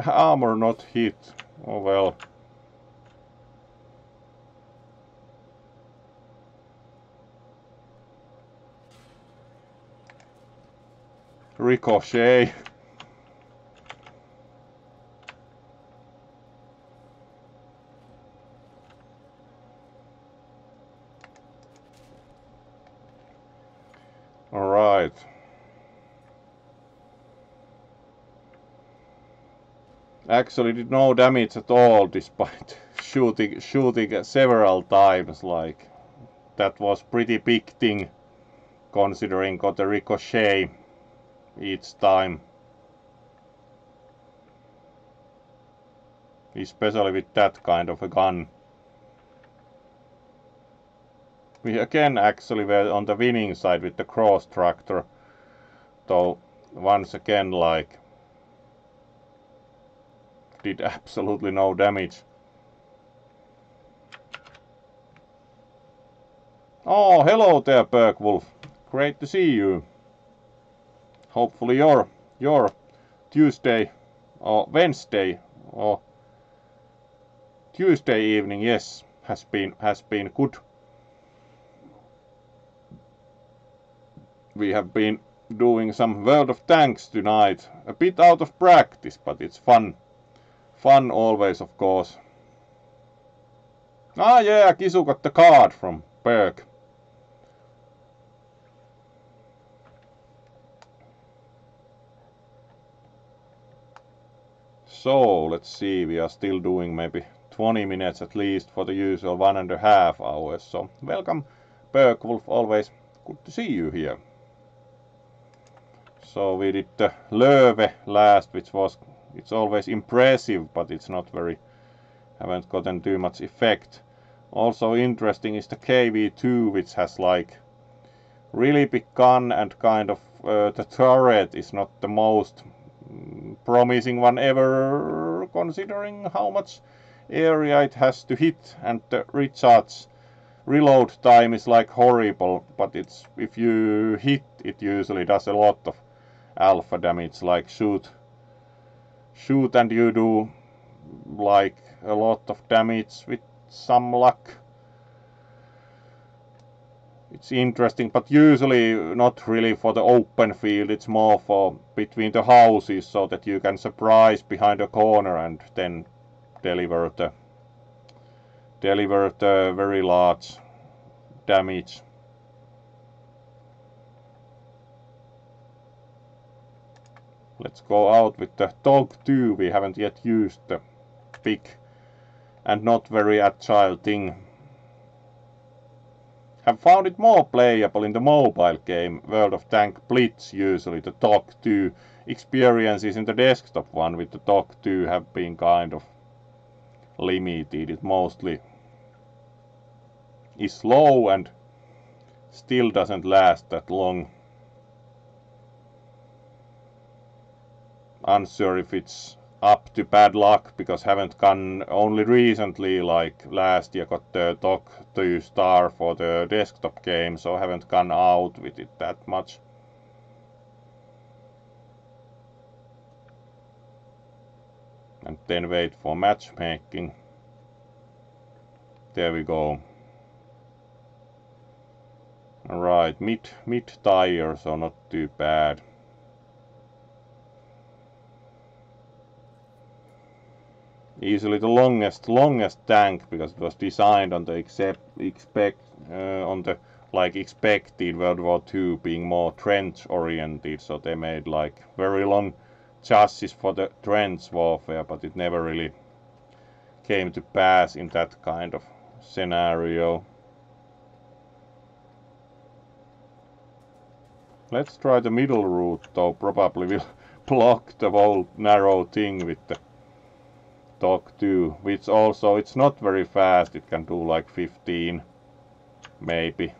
Armor not hit. Oh well. Ricochet. All right. Actually did no damage at all despite shooting several times. Like, that was pretty big thing considering got a ricochet each time. Especially with that kind of a gun. We again actually were on the winning side with the cross tractor. Though once again like did absolutely no damage. Oh, hello there, Bergwolf. Great to see you. Hopefully your Tuesday or Wednesday or Tuesday evening, yes, has been good. We have been doing some World of Tanks tonight. A bit out of practice, but it's fun. Fun always, of course. Ah yeah, Kisu got the card from Berg. So, let's see, we are still doing maybe 20 minutes at least for the usual 1.5 hours. So, welcome Bergwolf, always good to see you here. So we did the Löwe last, which was, it's always impressive, but it's not very, haven't gotten too much effect. Also interesting is the KV2, which has like really big gun and kind of the turret is not the most promising one ever, considering how much area it has to hit, and the recharge reload time is like horrible, but it's, if you hit it usually does a lot of alpha damage, like shoot and you do like a lot of damage with some luck. It's interesting, but usually not really for the open field, it's more for between the houses, so that you can surprise behind a corner and then deliver the very large damage. Let's go out with the Dog 2. We haven't yet used the big and not very agile thing. Have found it more playable in the mobile game World of Tank Blitz usually. The Dog 2 experiences in the desktop one with the Dog 2 have been kind of limited. It mostly is slow and still doesn't last that long. Unsure if it's up to bad luck, because haven't gone only recently, like last year got the Dog 2 star for the desktop game, so haven't gone out with it that much. And then wait for matchmaking. There we go. Alright, mid tire, so not too bad. Easily the longest tank, because it was designed on the expected World War II being more trench oriented, so they made like very long chassis for the trench warfare, but it never really came to pass in that kind of scenario. Let's try the middle route, though probably will block the whole narrow thing with the dog too, which also it's not very fast. It can do like 15 maybe.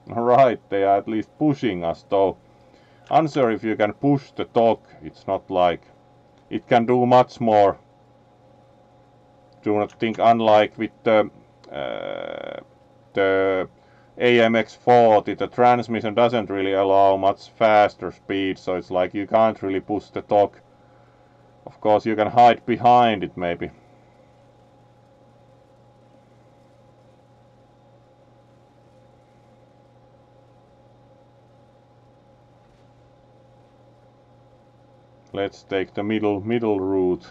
Alright, they are at least pushing us, though. Unsure if you can push the dog. It's not like it can do much more. Do not think, unlike with the AMX40, the transmission doesn't really allow much faster speed, so it's like you can't really push the dog. Of course you can hide behind it maybe. Let's take the middle route.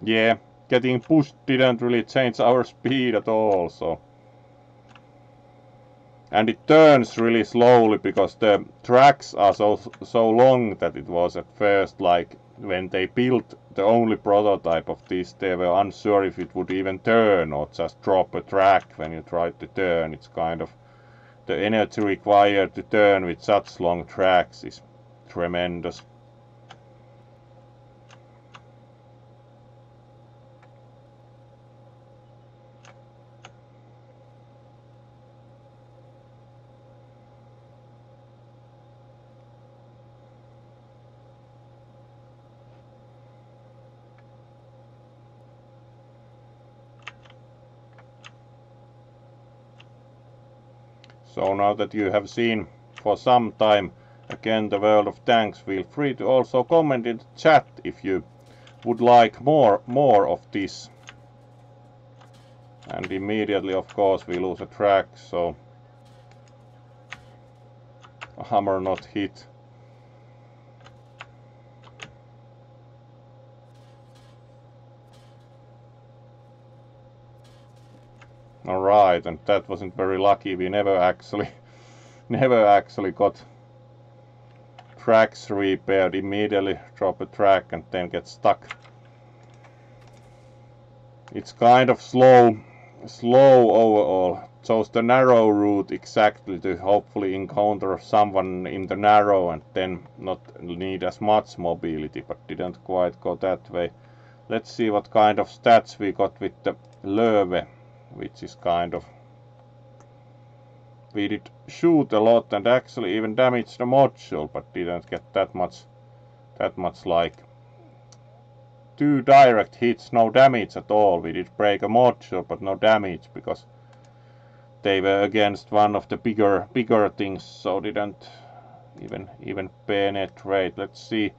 Yeah, getting pushed didn't really change our speed at all, so. And it turns really slowly because the tracks are so long that it was at first like when they built the only prototype of this, they were unsure if it would even turn or just drop a track when you tried to turn. It's kind of the energy required to turn with such long tracks is tremendous. So now that you have seen for some time again the world of tanks, feel free to also comment in the chat if you would like more of this. And immediately of course we lose a track, so a hammer not hit. Alright, and that wasn't very lucky. We never actually got tracks repaired. Immediately drop a track and then get stuck. It's kind of slow overall. Chose the narrow route exactly to hopefully encounter someone in the narrow and then not need as much mobility, but didn't quite go that way. Let's see what kind of stats we got with the Löwe, which is kind of, we did shoot a lot and actually even damage the module, but didn't get that much like 2 direct hits, no damage at all. We did break a module but no damage because they were against one of the bigger things, so didn't even penetrate. Let's see,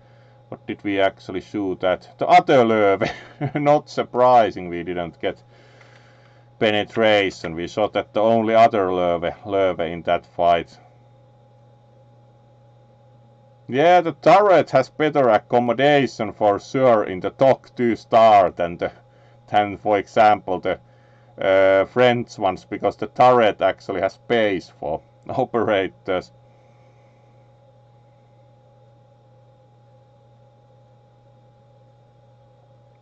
what did we actually shoot at? The other Löwe. Not surprising we didn't get penetration. We shot at the only other Löwe in that fight. Yeah, the turret has better accommodation for sure in the TOC 2 star than for example the French ones, because the turret actually has space for operators.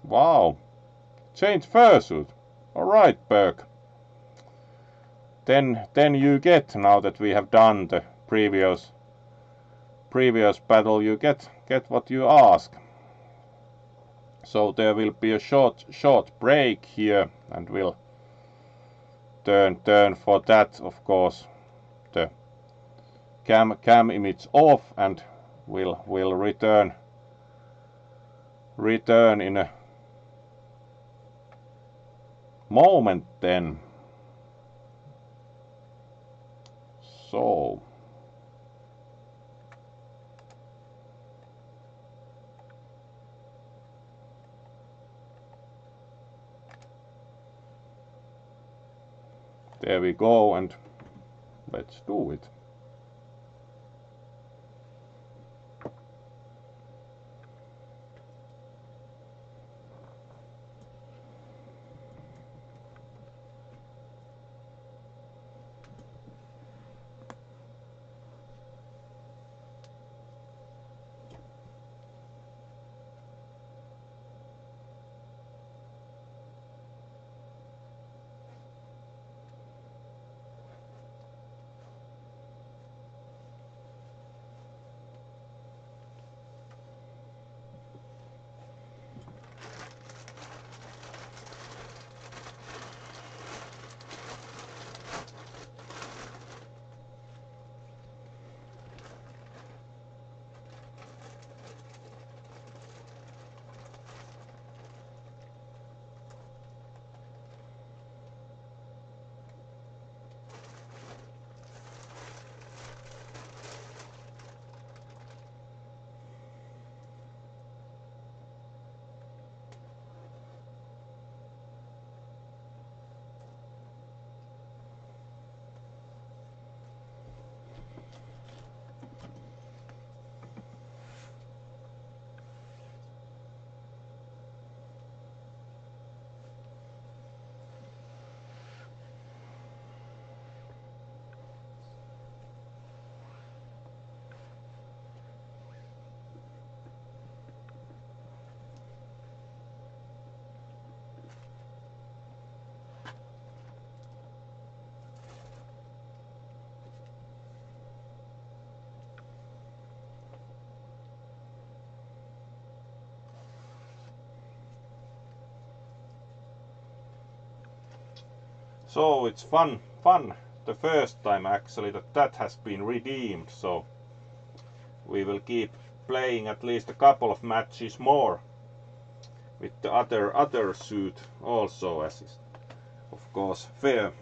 Wow, change fursuit. Alright, Berg. Then you get, now that we have done the previous battle, you get what you ask. So there will be a short break here, and we'll turn for that, of course, the cam image off, and we'll return in a moment then. So there we go, and let's do it. So it's fun the first time actually that has been redeemed, so we will keep playing at least a couple of matches more with the other suit also, as is of course fair.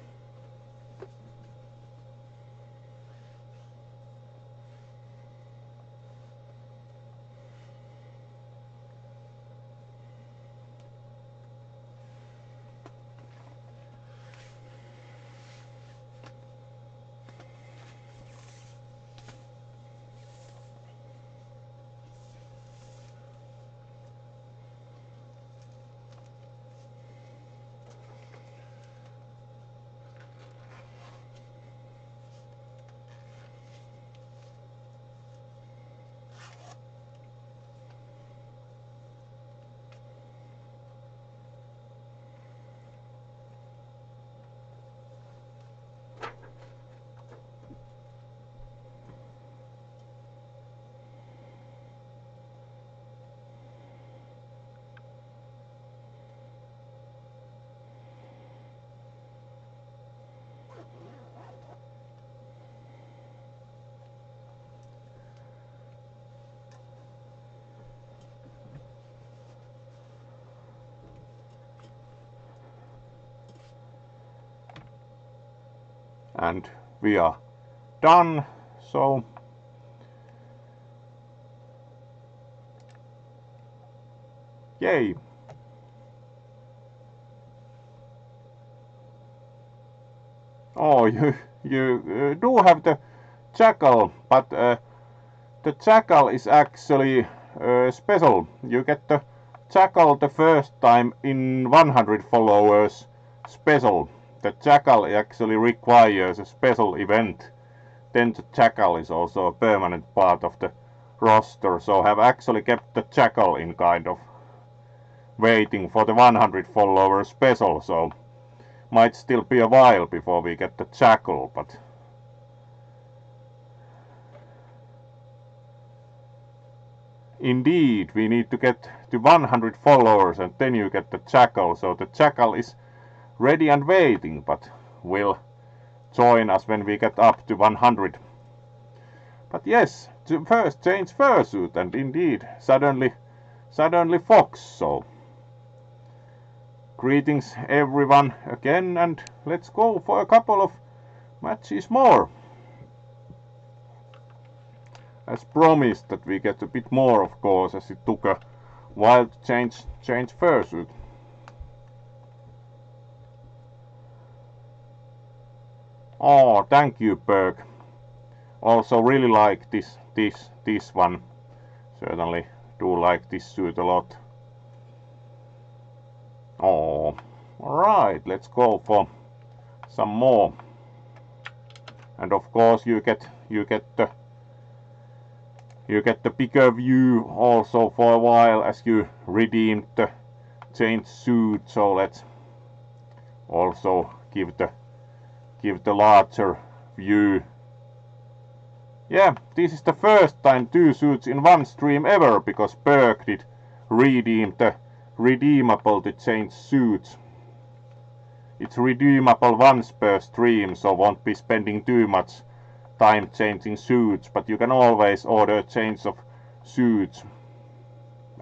And we are done, so yay. Oh, you do have the jackal, but the jackal is actually special. You get the jackal the first time in 100 followers special. The jackal actually requires a special event. Then the jackal is also a permanent part of the roster, so have actually kept the jackal in kind of waiting for the 100 followers special, so might still be a while before we get the jackal, but indeed we need to get to 100 followers and then you get the jackal, so the jackal is ready and waiting, but will join us when we get up to 100. But yes, to first change fursuit, and indeed suddenly fox, so greetings everyone again, and let's go for a couple of matches more. As promised that we get a bit more, of course, as it took a while to change fursuit. Oh, thank you, Berg. Also really like this one. Certainly do like this suit a lot. Oh, alright, let's go for some more. And of course you get the bigger view also for a while as you redeemed the changed suit, so let's also give the larger view. Yeah, this is the first time 2 suits in one stream ever, because Berg did redeem the redeemable to change suits. It's redeemable once per stream, so won't be spending too much time changing suits, but you can always order a change of suits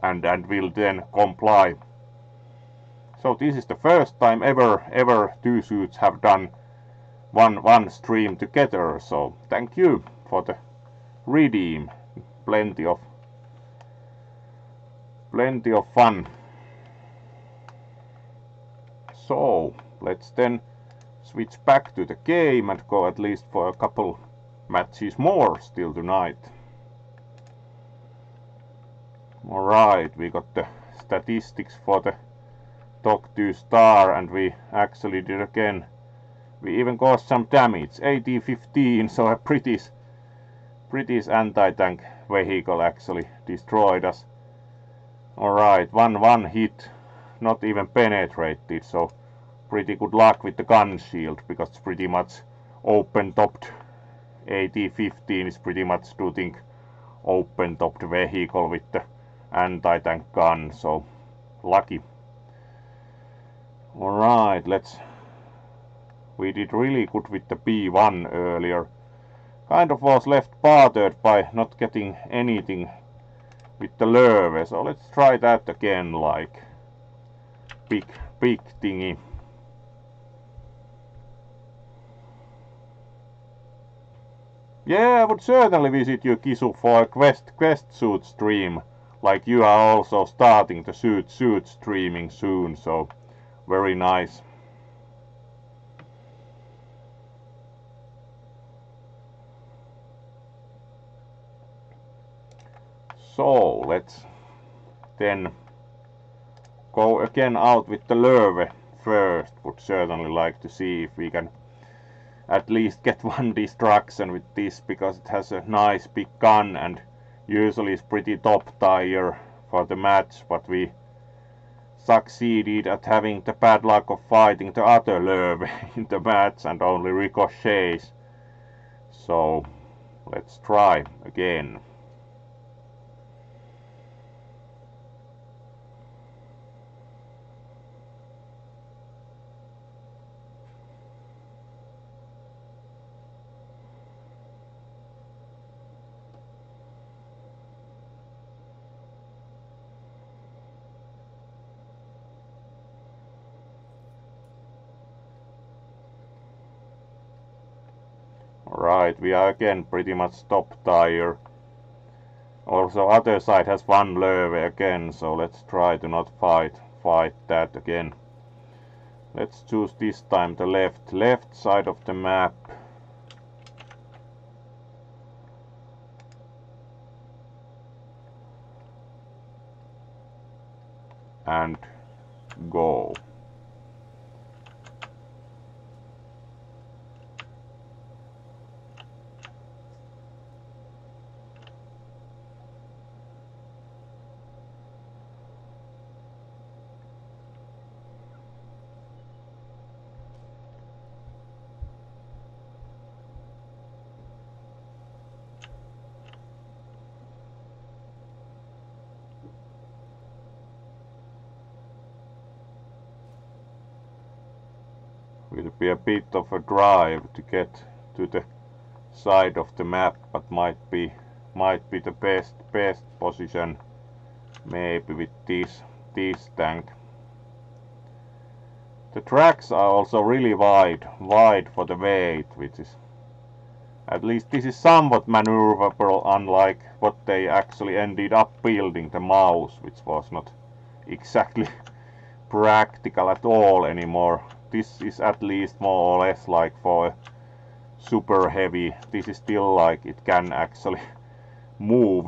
and will then comply. So this is the first time ever 2 suits have done one stream together, so thank you for the redeem. Plenty of fun. So let's then switch back to the game and go at least for a couple matches more still tonight. Alright, we got the statistics for the Talk 2 star, and we actually did again. We even caused some damage. AT-15, so a British anti-tank vehicle actually destroyed us. Alright, one hit, not even penetrated, so pretty good luck with the gun shield, because it's pretty much open-topped. AT-15 is pretty much shooting open-topped vehicle with the anti-tank gun, so lucky. Alright, let's We did really good with the B1 earlier. Kind of was left bothered by not getting anything with the larvae, so let's try that again, like big thingy. Yeah, I would certainly visit you, Kisu, for a quest suit stream. Like you are also starting the suit streaming soon, so very nice. So let's then go again out with the larvae first. Would certainly like to see if we can at least get one destruction with this, because it has a nice big gun and usually is pretty top tier for the match, but we succeeded at having the bad luck of fighting the other larvae in the match and only ricochets. So let's try again. Alright, we are again pretty much top tier. Also other side has one larvae again, so let's try to not fight that again. Let's choose this time the left side of the map. And go. Will be a bit of a drive to get to the side of the map, but might be the best position maybe with this tank. The tracks are also really wide for the weight, which is, at least this is somewhat maneuverable, unlike what they actually ended up building, the mouse, which was not exactly practical at all anymore. This is at least more or less like for a super heavy. This is still like it can actually move.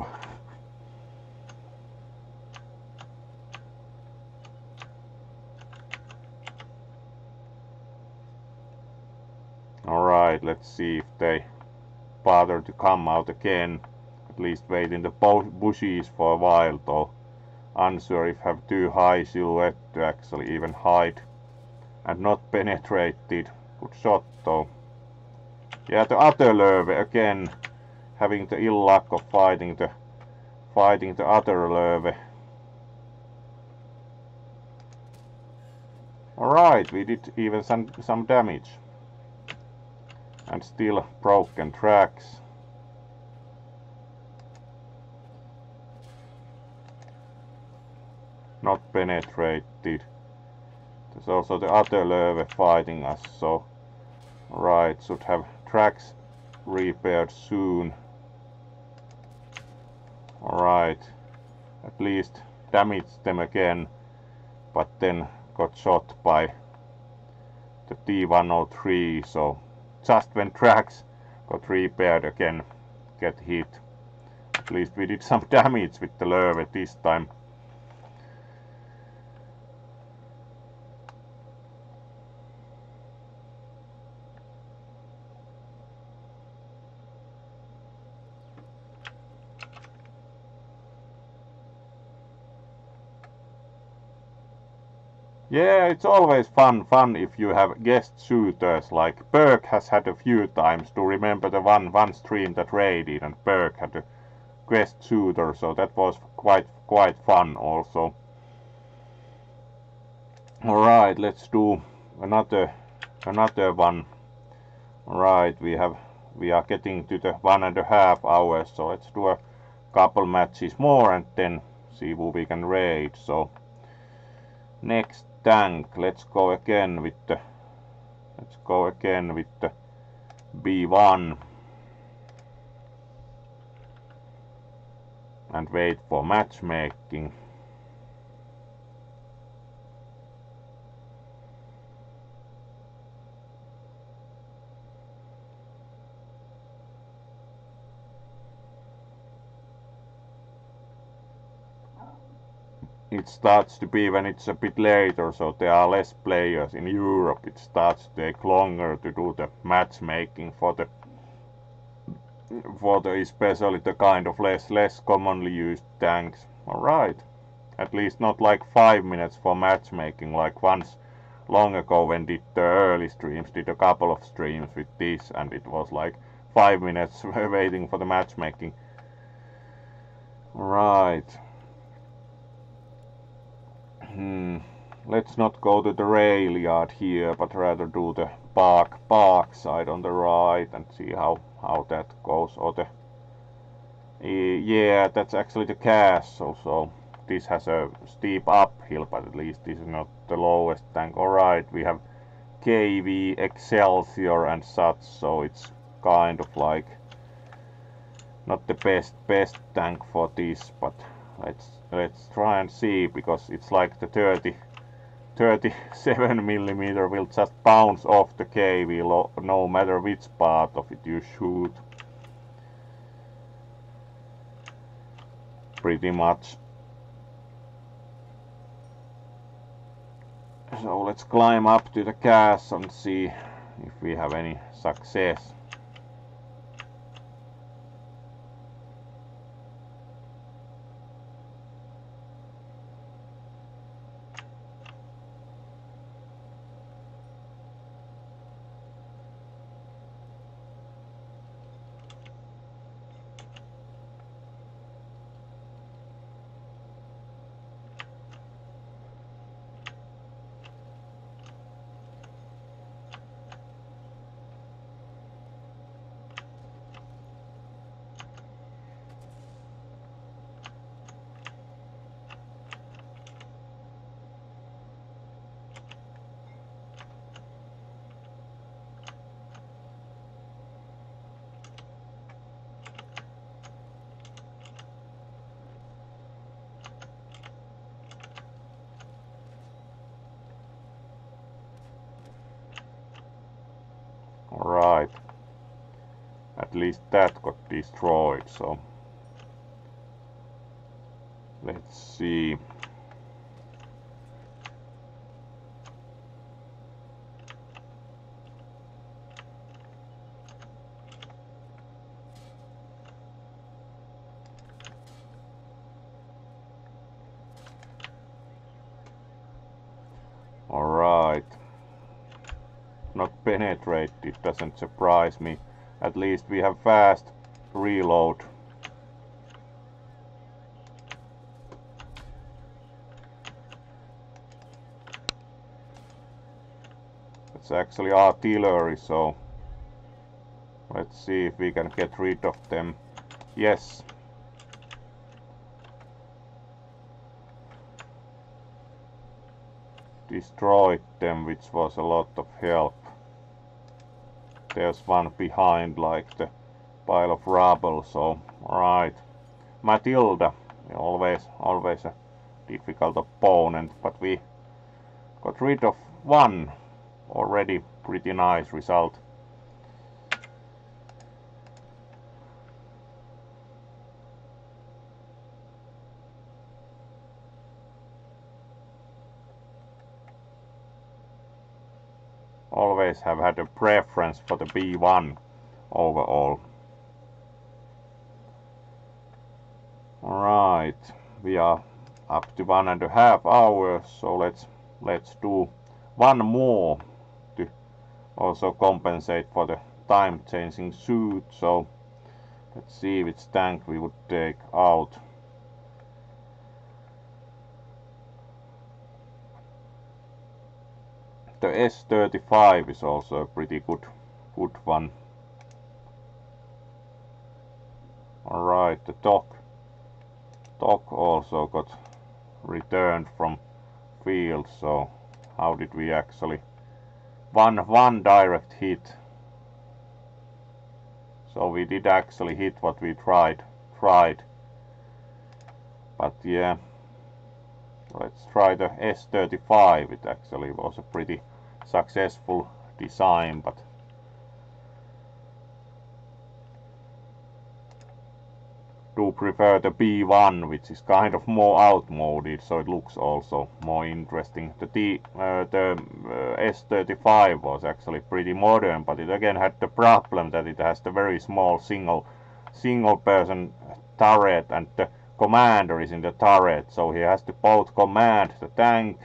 Alright, let's see if they bother to come out again. At least wait in the bushes for a while, though. Unsure if have too high silhouette to actually even hide. And not penetrated. Good shot though. Yeah, the other larvae again, having the ill luck of fighting the other larvae. Alright, we did even some damage. And still broken tracks. Not penetrated. There's also the other larvae fighting us, so right, should have tracks repaired soon. Alright, at least damaged them again, but then got shot by the T-103, so just when tracks got repaired again, get hit. At least we did some damage with the larvae this time. Yeah, it's always fun if you have guest shooters, like Berg has had a few times. To remember the one stream that raided and Berg had a guest shooter, so that was quite fun also. Alright, let's do another Another one. Right, we are getting to the 1.5 hours, so let's do a couple matches more and then see who we can raid. So next tank, let's go again with the B1 and wait for matchmaking. It starts to be when it's a bit later, so there are less players in Europe. It starts to take longer to do the matchmaking for the especially the kind of less commonly used tanks. Alright, at least not like 5 minutes for matchmaking like once long ago when did the early streams, did a couple of streams with this and it was like 5 minutes waiting for the matchmaking. Right. Let's not go to the rail yard here, but rather do the park side on the right and see how that goes. Or the yeah, that's actually the castle. So this has a steep uphill, but at least this is not the lowest tank. Alright, we have KV, Excelsior and such, so it's kind of like not the best tank for this, but let's try and see, because it's like the 37mm will just bounce off the KV no matter which part of it you shoot. Pretty much. So let's climb up to the castle and see if we have any success. Alright, at least that got destroyed, so let's see. Alright. Not penetrated, doesn't surprise me. At least we have fast reload. It's actually artillery, so let's see if we can get rid of them. Yes. Destroyed them, which was a lot of help. There's one behind like the pile of rubble, so right. Matilda, always a difficult opponent, but we got rid of one already. Pretty nice result. Always have had a preference for the B1 overall. Alright, we are up to 1.5 hours, so let's do one more to also compensate for the time changing suit. So let's see which tank we would take out. the S35 is also a pretty good one. Alright, the dog also got returned from field, so how did we actually one direct hit, so we did actually hit what we tried, but yeah, let's try the S35. It actually was a pretty successful design, but do prefer the B1, which is kind of more outmoded, so it looks also more interesting. The S35 was actually pretty modern, but it again had the problem that it has the very small single person turret, and the commander is in the turret, so he has to both command the tank,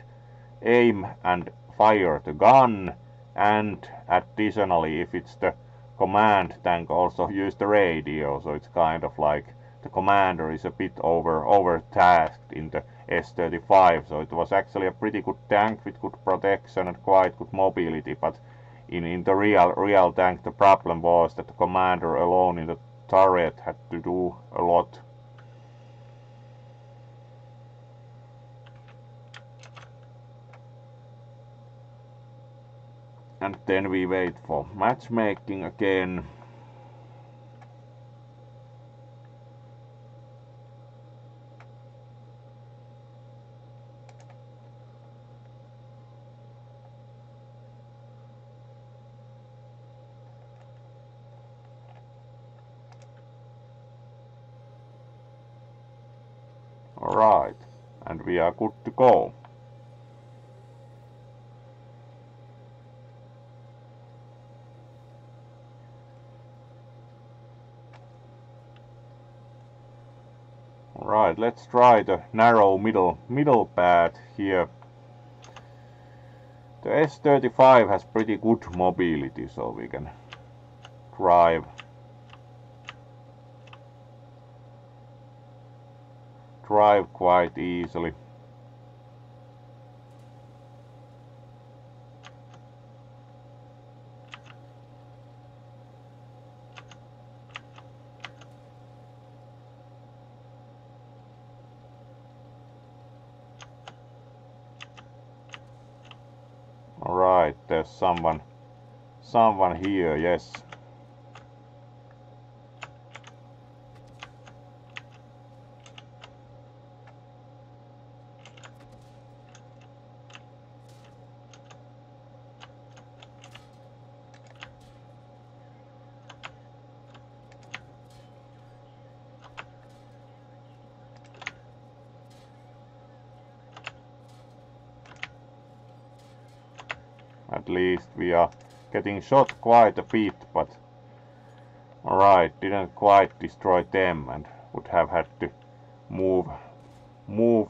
aim and fire the gun, and additionally, if it's the command tank, also use the radio, so it's kind of like the commander is a bit overtasked in the S35, so it was actually a pretty good tank with good protection and quite good mobility, but in the real tank the problem was that the commander alone in the turret had to do a lot. And then we wait for matchmaking again. Alright, and we are good to go. Alright, let's try the narrow middle path here. The S35 has pretty good mobility, so we can drive quite easily. Alright, there's someone here, yes. At least we are getting shot quite a bit, but alright, didn't quite destroy them, and would have had to move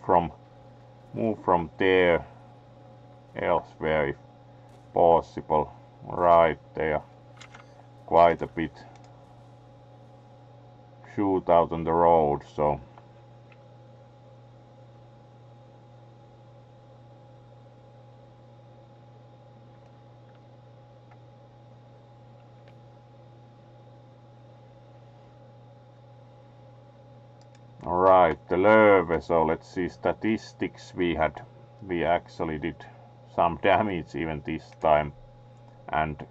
from there elsewhere if possible. Alright, they are quite a bit shoot out on the road, so alright, the Löwe, so let's see statistics. We actually did some damage even this time, and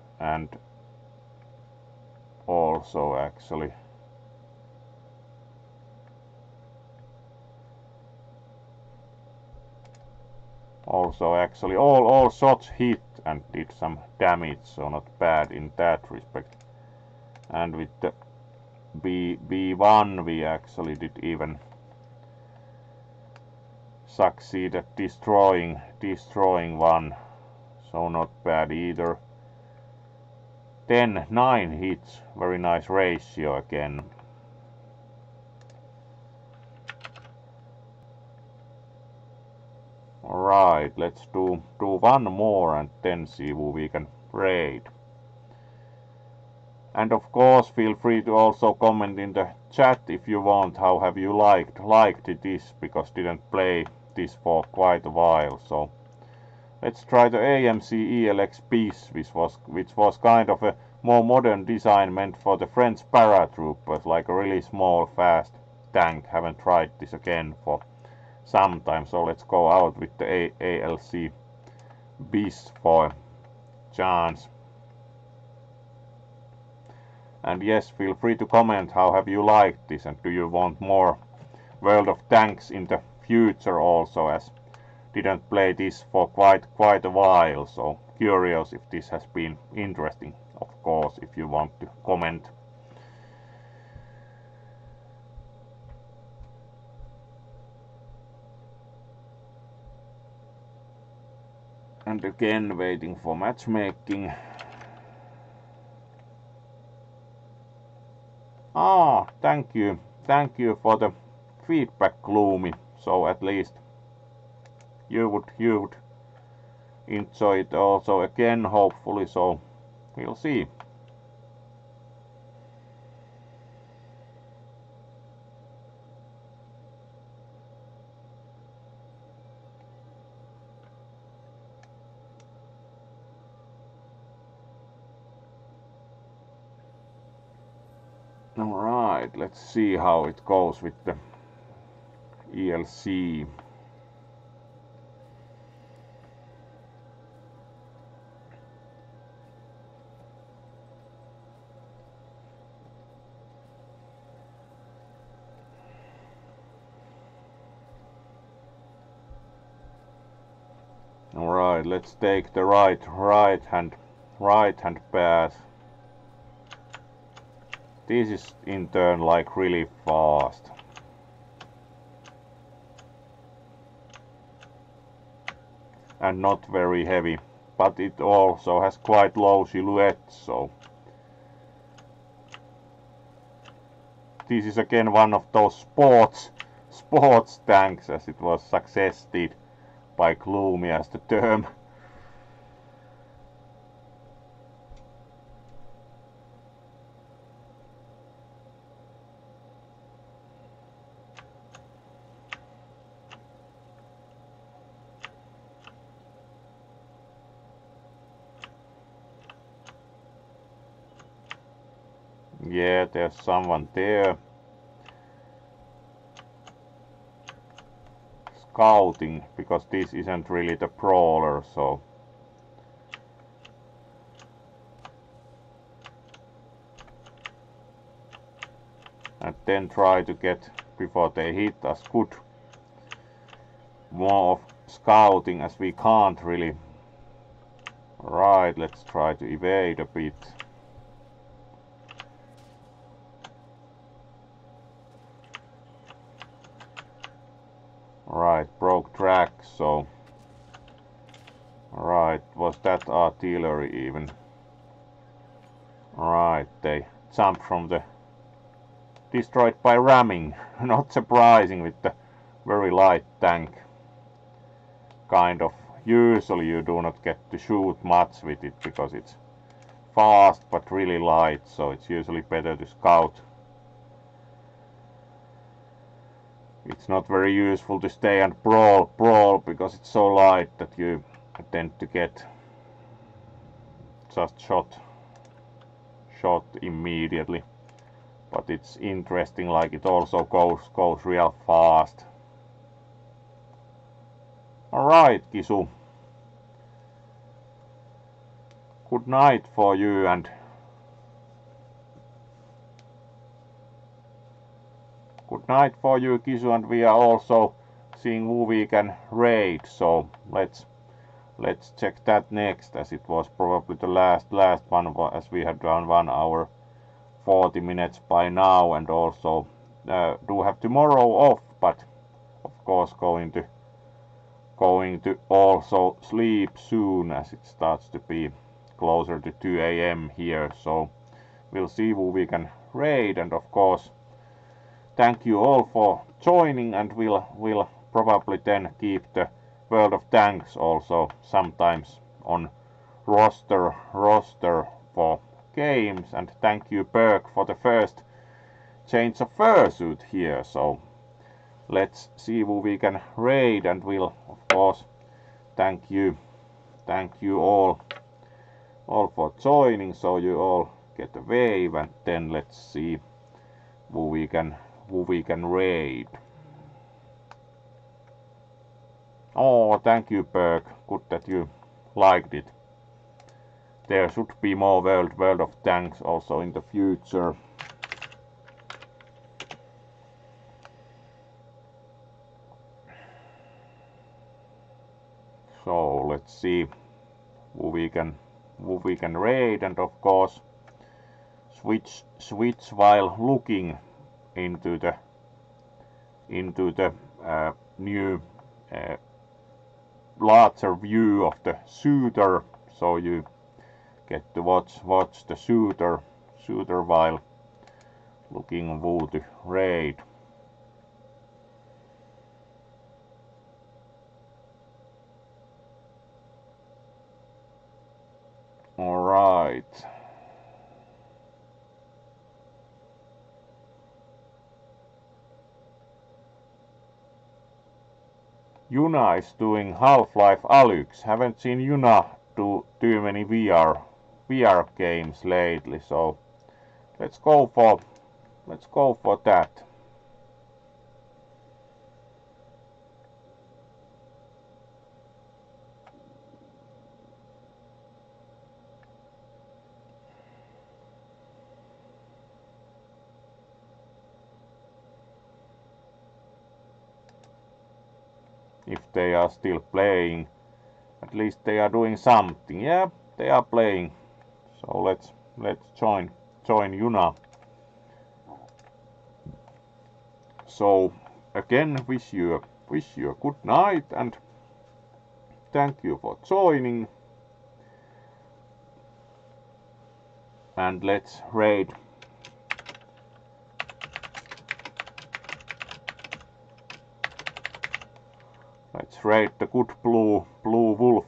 also actually all shots hit and did some damage, so not bad in that respect. And with the B1 we actually did even succeed at destroying one, so not bad either. 9 hits, very nice ratio again. Alright, let's do one more and then see who we can raid. And of course, feel free to also comment in the chat if you want, how have you liked this, because didn't play this for quite a while, so let's try the AMC ELX piece, which was kind of a more modern design meant for the French paratroopers, like a really small, fast tank. Haven't tried this again for some time, so let's go out with the ALC beast for a chance. And yes, feel free to comment how have you liked this, and do you want more World of Tanks in the future also, as didn't play this for quite a while, so curious if this has been interesting, of course, if you want to comment. And again waiting for matchmaking. Thank you for the feedback, Gloomy, so at least you would enjoy it also again, hopefully, so we'll see. Alright, let's see how it goes with the ELC. Alright, let's take the right hand path. This is in turn like really fast. And not very heavy, but it also has quite low silhouette, so this is again one of those sports tanks, as it was suggested by Gloomy as the term. Yeah, there's someone there. Scouting, because this isn't really the brawler, so and then try to get before they hit us. Good. More of scouting, as we can't really. Right, let's try to evade a bit. Right, broke track, so right, was that artillery even? Right, they jumped from the destroyed by ramming. Not surprising with the very light tank. Kind of, usually you do not get to shoot much with it because it's fast but really light, so it's usually better to scout. It's not very useful to stay and brawl because it's so light that you tend to get just shot immediately. But it's interesting, like it also goes real fast. Alright, Kisu. Good night for you, and good night for you, Kisu, and we are also seeing who we can raid, so let's check that next, as it was probably the last one, as we had done 1 hour 40 minutes by now, and also do have tomorrow off, but of course going to also sleep soon, as it starts to be closer to 2 AM here, so we'll see who we can raid, and of course thank you all for joining, and we'll probably then keep the World of Tanks also sometimes on roster for games, and thank you Berg for the first change of fursuit here, so let's see who we can raid, and we'll of course thank you thank you all for joining, so you all get a wave, and then let's see who we can raid. Oh, thank you, Berg. Good that you liked it. There should be more World of Tanks also in the future. So let's see who we can raid, and of course switch while looking into the new larger view of the shooter, so you get to watch the shooter while looking who to raid. All right. Yuna is doing Half-Life Alyx. Haven't seen Yuna do too many VR games lately, so let's go for that. If they are still playing, at least they are doing something. Yeah, they are playing. So let's join Yuna. So again, wish you a good night, and thank you for joining. And let's raid. Let's raid the good blue wolf.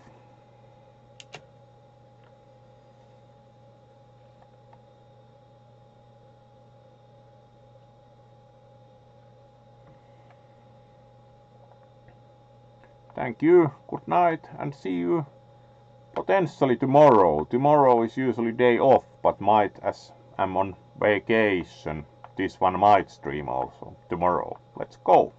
Thank you, good night, and see you potentially tomorrow. Tomorrow is usually day off, but might, as I'm on vacation, this one might stream also tomorrow. Let's go.